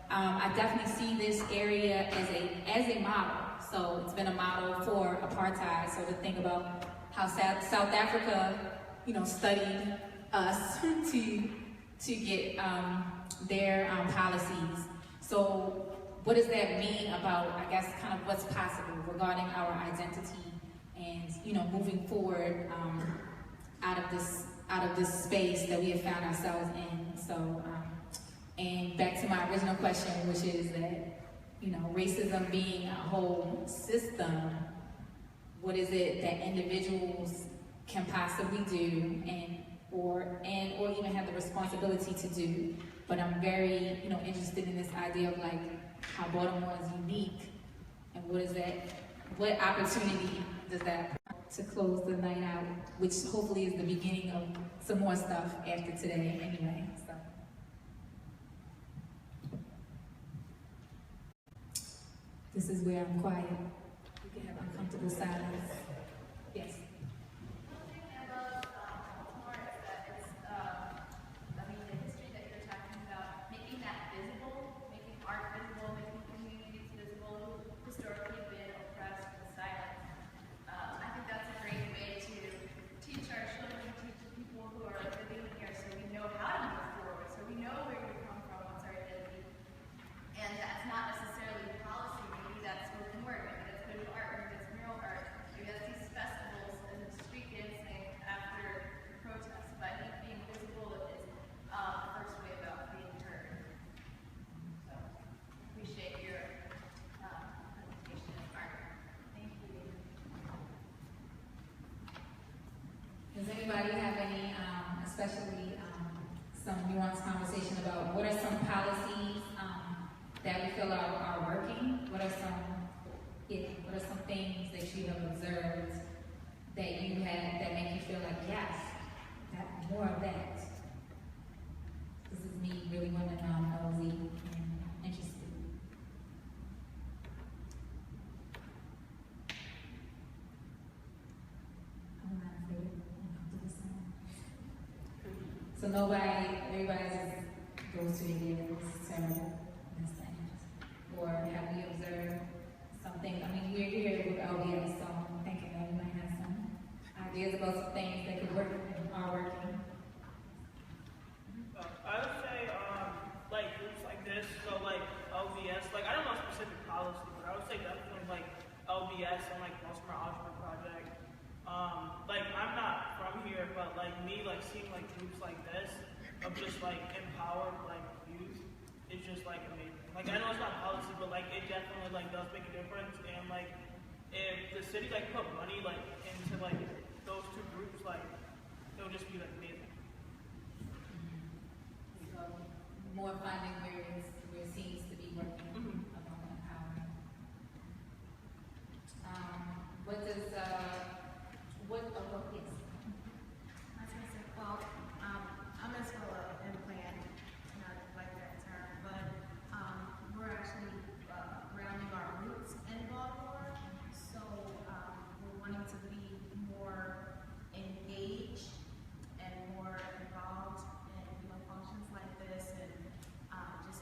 I definitely see this area as a model. So it's been a model for apartheid. So to think about how South Africa, you know, studied us to get their policies. So what does that mean about, I guess, kind of what's possible regarding our identity and, you know, moving forward out of this space that we have found ourselves in. So, and back to my original question, which is that, you know, racism being a whole system, what is it that individuals can possibly do or even have the responsibility to do? But I'm very, you know, interested in this idea of like how Baltimore is unique, and what opportunity does that to close the night out, which hopefully is the beginning of some more stuff after today anyway. So. This is where I'm quiet. We can have uncomfortable silence. Yes. Does anybody have any, especially some nuanced conversation about what are some policies that we feel are working? What are some things that you have observed that you had that make you feel like, yes, more of that? This is me really wanting to know, nosy and interested. So everybody just goes to the ears, terrible, this thing. Or have we observed something? I mean, we're here with LBS, so I'm thinking that we might have some ideas about some things that could work and are working. I would say, like groups like this, so like LBS, like I don't know specific policy, but I would say definitely like LBS and like Baltimore Algebra Project. Like I'm not from here, but like me, like seeing like groups like this of just like empowered like youth is just like amazing. Like I know it's not policy, but like it definitely like does make a difference. And like if the city like put money like into like those two groups, like it'll just be like amazing. So more finding where it seems to be working among empowerment. What does yes. I was going to say, well, I'm in school of implant, and I like that term, but we're actually grounding our roots in Baltimore, so we're wanting to be more engaged and more involved in functions like this, and just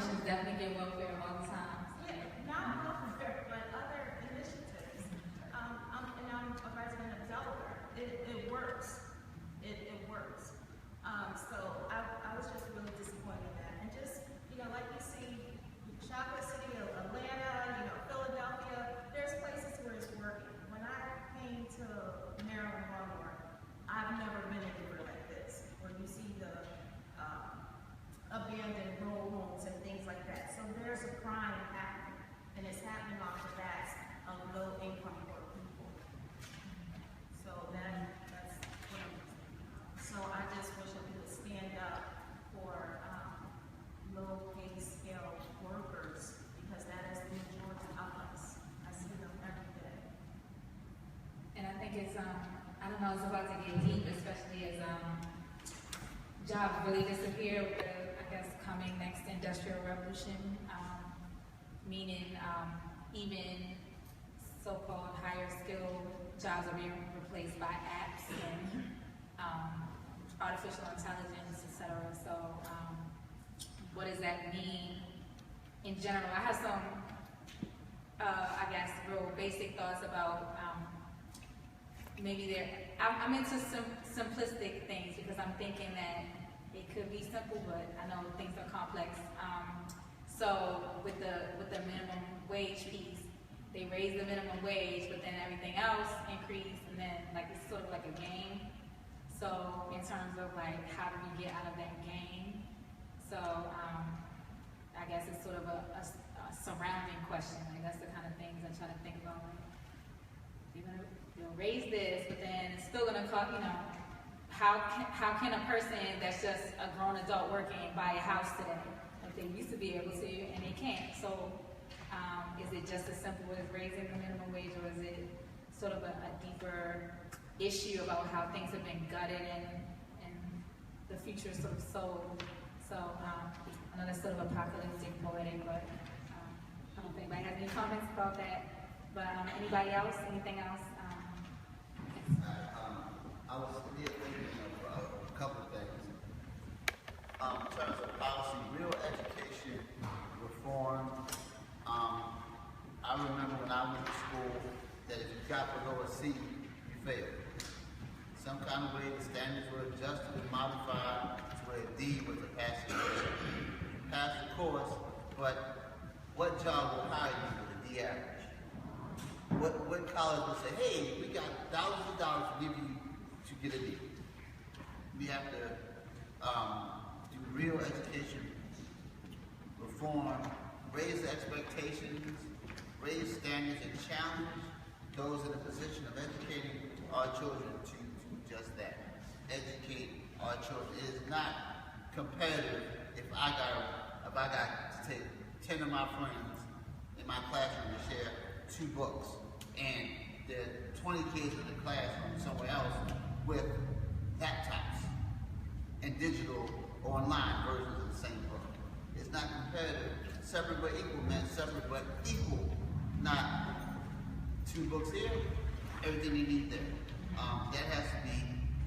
politicians definitely get welfare all the time. Yeah, not welfare, but other initiatives. And I'm a resident of Delaware. It works. It works. So I was just really disappointed in that. And just, like you see, Chocolate City, Atlanta, Philadelphia, there's places where it's working. When I came to Maryland, Baltimore, I've never been anywhere like this, where you see the abandoned row homes and things like that. So there's a crime happening, and it's happening off the backs of low-income poor people. So that's what I'm saying. So I just wish that we would stand up for low-pay scale workers, because that is the majority of us. I see them every day. And I think it's, I don't know, it's about to get deep, especially as jobs really disappear with the, I guess, coming next industrial revolution, meaning even so-called higher skill jobs are being replaced by apps and artificial intelligence, etc. So what does that mean in general? I have some, I guess, real basic thoughts about maybe I'm into some simplistic things, because I'm thinking that it could be simple, but I know things are complex. So with the minimum wage piece, they raise the minimum wage, but then everything else increased, and then it's sort of like a game. So in terms of how do we get out of that game? So I guess it's sort of a surrounding question. That's the kind of things I try to think about. You're gonna raise this, but then it's still gonna cost. How can a person that's just a grown adult working buy a house today? Like they used to be able to, and they can't. So is it just as simple as raising the minimum wage, or is it sort of a deeper issue about how things have been gutted and the future is sort of sold? So I know that's sort of apocalyptic, poetic, but I don't think anybody has any comments about that. But anybody else? Anything else? I was thinking of a couple of things. In terms of policy, real education reform, I remember when I went to school that if you got below a C, you failed. Some kind of way the standards were adjusted and modified to where a D was a passing grade. You passed the course, but what job will hire you with a D average? What college will say, hey, we got thousands of dollars to give you to get a D? We have to do real education reform, raise expectations, raise standards, and challenge those in a position of educating our children to just that. Educate our children. It is not competitive if I got to take 10 of my friends in my classroom to share 2 books, and there are 20 kids in the classroom somewhere else with laptops and digital or online versions of the same book. It's not competitive. Separate but equal meant separate but equal, not 2 books here, everything you need there. That has to be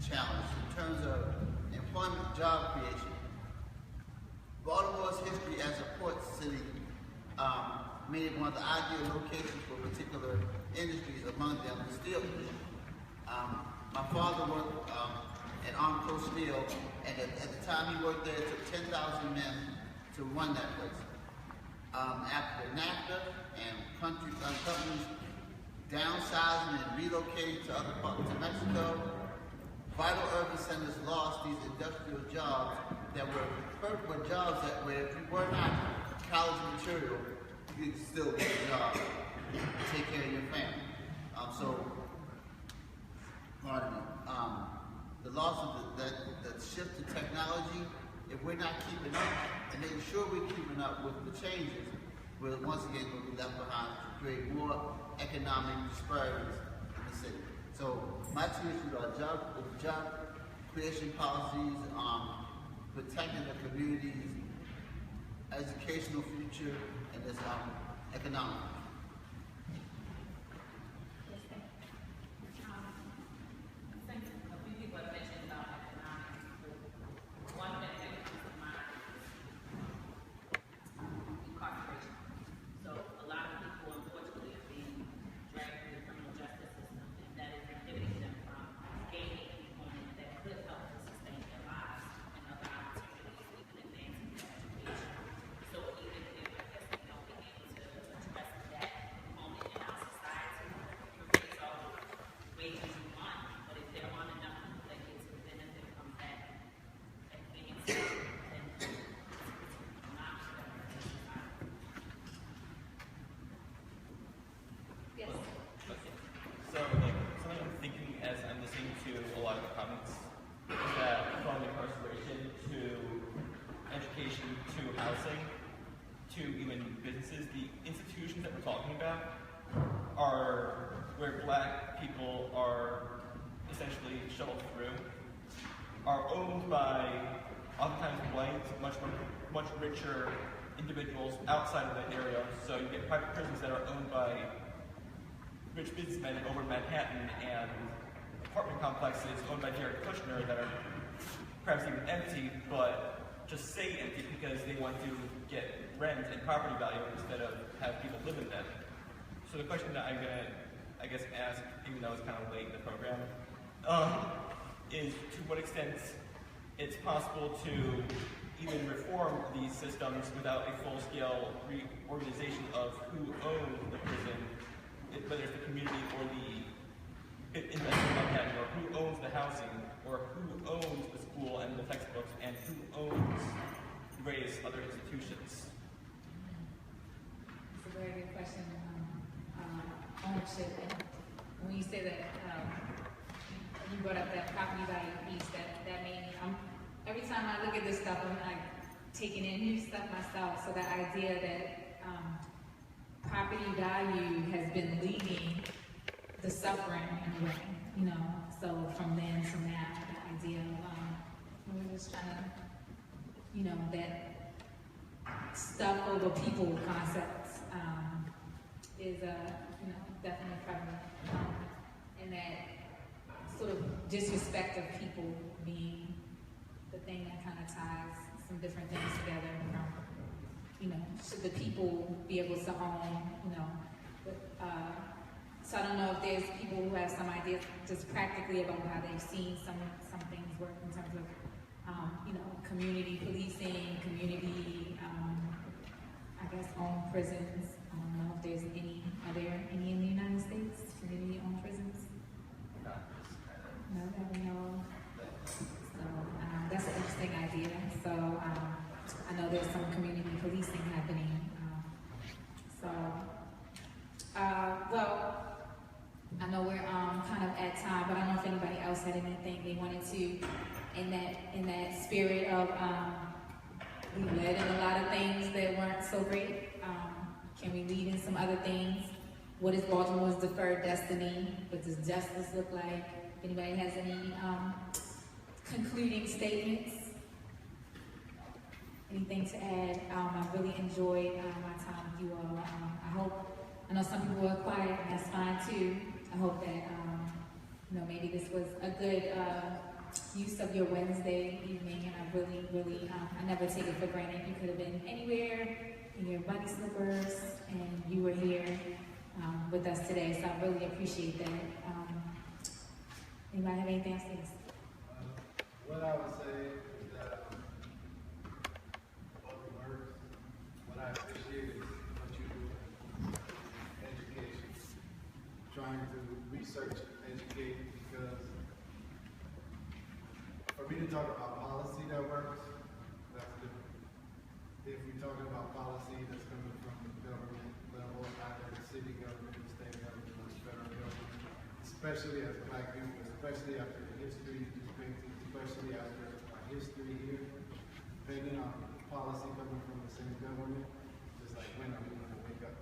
challenged. In terms of employment, job creation, Baltimore's history as a port city made it one of the ideal locations for particular industries, among them the steel industry. My father worked at Armco Steel, and at the time he worked there, it took 10,000 men to run that place. After NAFTA and companies downsizing and relocating to other parts of Mexico, vital urban centers lost these industrial jobs that were jobs that where if you were not college material, you could still get a job and take care of your family. Pardon me. The loss of the shift to technology, if we're not keeping up and making sure we're keeping up with the changes, we're once again going to be left behind to create more economic disparities in the city. So my 2 issues are job creation policies, protecting the community's educational future, and this economic. to even businesses, the institutions that we're talking about are where Black people are essentially shuttled through, are owned by oftentimes white, much richer individuals outside of that area. So you get private prisons that are owned by rich businessmen over in Manhattan, and apartment complexes owned by Jared Kushner that are perhaps even empty, but just say empty because they want to get rent and property value instead of have people live in them. So the question that I'm gonna, I guess, ask, even though it's kind of late in the program, is to what extent it's possible to even reform these systems without a full-scale reorganization of who owns the prison, whether it's the community or the investment Manhattan, or who owns the housing, or who owns the school and the textbooks, and who owns various other institutions. It's a very good question. Ownership. And when you say that, you brought up that property value piece, that made me, every time I look at this stuff, I'm like taking in new stuff myself. So that idea that property value has been leading the suffering in a way, you know. So from then to now, the idea of we're just trying to, you know, that stuff over people concepts is you know, definitely prevalent, and that sort of disrespect of people being the thing that kind of ties some different things together. From, you know, should the people be able to own, you know, so I don't know if there's people who have some ideas just practically about how they've seen some things work in terms of, you know, community policing, community, I guess, owned prisons. I don't know if there's any, are there any in the United States, community-owned prisons? No, that we know of. So that's an interesting idea. So I know there's some community policing happening. Well, I know we're kind of at time, but I don't know if anybody else had anything they wanted to, in that spirit of we led in a lot of things that weren't so great. Can we lead in some other things? What is Baltimore's deferred destiny? What does justice look like? If anybody has any concluding statements? Anything to add? I really enjoyed my time with you all. I know some people were quiet, and that's fine too. I hope that, you know, maybe this was a good use of your Wednesday evening, and I really, I never take it for granted. You could have been anywhere in your bunny slippers, and you were here with us today, so I really appreciate that. Anybody have anything else to say? What I would say is that what I appreciate is what you do in education, trying to research, educate, because for me to talk about policy that works, that's different. If we're talking about policy that's coming from the government level, either the city government, the state government, or the federal government, especially as Black people, especially after the history depicted, especially after our history here, depending on policy coming from the same government, it's like, when are we going to wake up?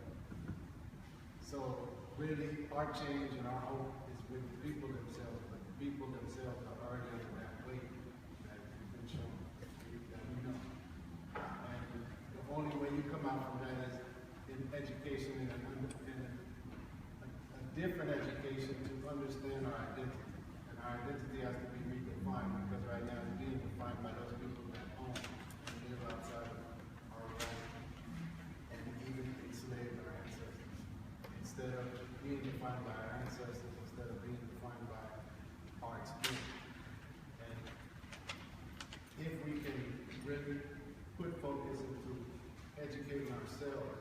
So really, our change and our hope is with the people themselves, but the people themselves are already under that weight that has been shown, that we know. And the only way you come out from that is in education, and a different education to understand our identity. And our identity has to be redefined, because right now it's being defined by those people that own and live outside of our land and even enslaved our ancestors. Instead of being defined by our ancestors, instead of being defined by our experience. And if we can really put focus into educating ourselves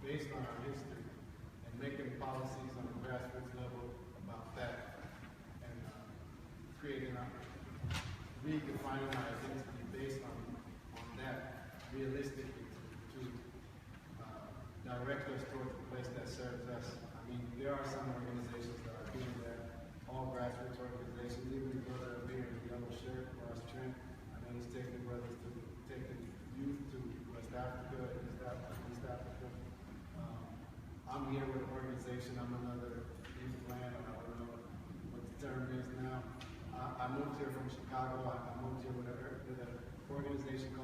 based on our history and making policies on a grassroots level about that, and redefining our identity based on that realistically to direct us towards the place that serves us. I mean, there are some organizations that are doing that, all grassroots organizations, even the brother up here in the yellow shirt, Ross Trent. I know he's taking youth to West Africa and West Africa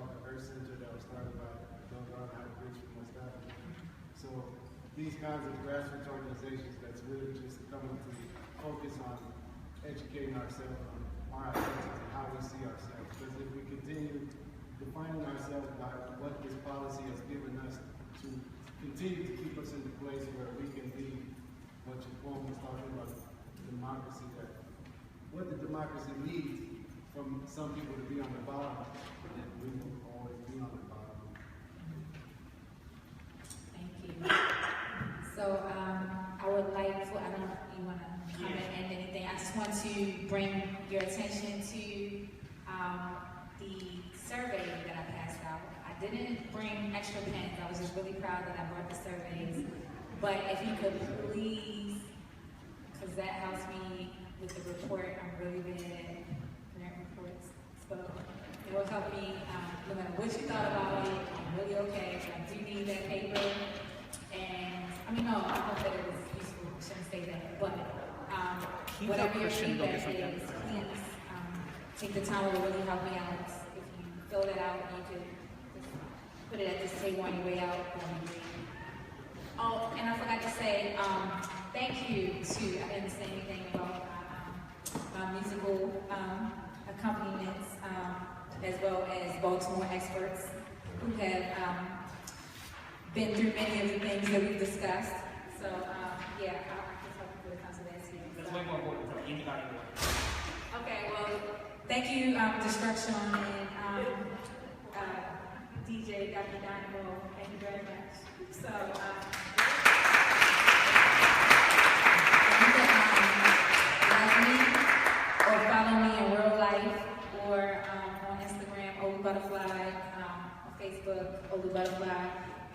called the Earth Center that was started by Bill Garner Bridge from West Africa. So these kinds of grassroots organizations that's really just coming to focus on educating ourselves on our identity and how we see ourselves. Because if we continue defining ourselves by what this policy has given us to continue to keep us in the place where we can be what your poem was talking about, democracy, that what the democracy needs from some people to be on the bottom, and we will always be on the bottom. Thank you. So I would like to, I don't know if you want to comment and anything. I just want to bring your attention to the survey that I passed out. I didn't bring extra pens. I was just really proud that I brought the surveys. But if you could please, because that helps me with the report. I'm really bad at parent reports. So it will help me, no matter what you thought about it, I'm really okay. I do need that paper. And, I mean, no, I hope that it was useful. I shouldn't say that. But whatever your feedback is, please take the time to really help me out. If you fill that out, you could just put it at this table on your way out. Oh, and I forgot to say, thank you to, I didn't say anything about my musical accompaniments, as well as Baltimore experts who have been through many of the things that we've discussed. So, yeah, I'll just hope for the comes to that too. That's way more important than anybody else. Okay, well, thank you, Destruction and DJ Dr. Dynamo. Thank you very much. So, you can like me or follow me in real life or on Instagram, Olu Butterfly, on Facebook, Olu Butterfly.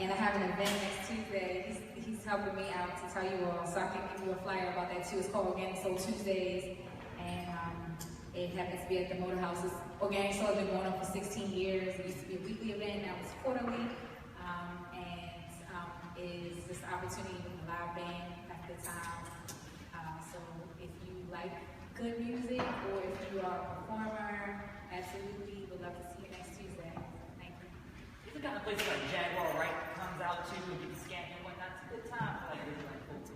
And I have an event next Tuesday. He's helping me out to tell you all, so I can give you a flyer about that too. It's called Organic Soul Tuesdays, and it happens to be at the Motor House. Organic Soul has been going on for 16 years. It used to be a weekly event, now it's quarterly, and is just an opportunity with a live band at the time. So if you like good music or if you are a performer, absolutely would love to see you next Tuesday. Thank you. It's the kind of place like Jaguar, right, comes out to and get scamped and whatnot. It's a good time for like really like folks,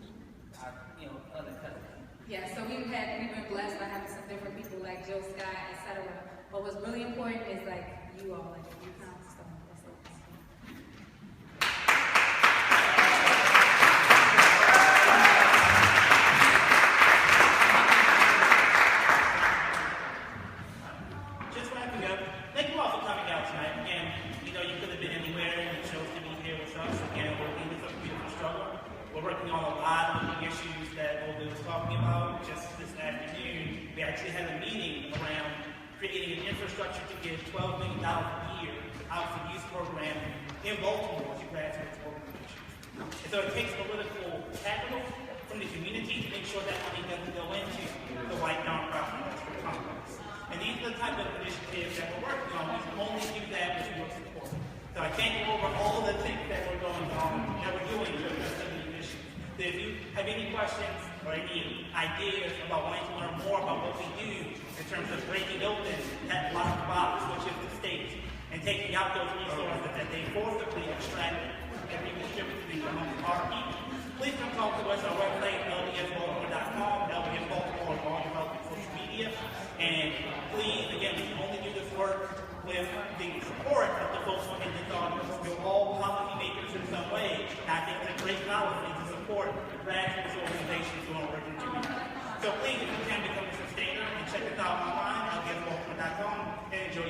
other cousins. Yeah, so we've been blessed by having some different people like Joe Scott, etc. But what's really important is like you all, like you come. So that's it. Just wrapping up, thank you all for coming out tonight. Again, you could have been anywhere and you chose to be here with us. Again, we're in this beautiful struggle. We're working on a lot of the issues that Olu was talking about. Just this afternoon, we actually had a meeting around creating an infrastructure to give $12 million a year out for youth program in Baltimore to grassroots organizations. And so it takes political capital from the community to make sure that money doesn't go into the white nonprofit industrial complex. And these are the type of initiatives that we're working on. We can only do that with your support. So I can't go over all of the things that we're going on, that we're doing with some of these issues. So if you have any questions or any ideas about wanting to learn more about what we do in terms of breaking open that locked box, which is the state, and taking out those resources that they forcibly extracted and redistributed among our people, please come talk to us on our website, lbsbaltimore.com, LBS Baltimore, on all your health and social media. And please, again, we can only do this work with the support of the folks in this audience. We're all policymakers in some way, and I think it's a great policy to support the grassroots organizations who are working together. So please, if you can, become a sustainer and check us out online, lbsbaltimore.com, and enjoy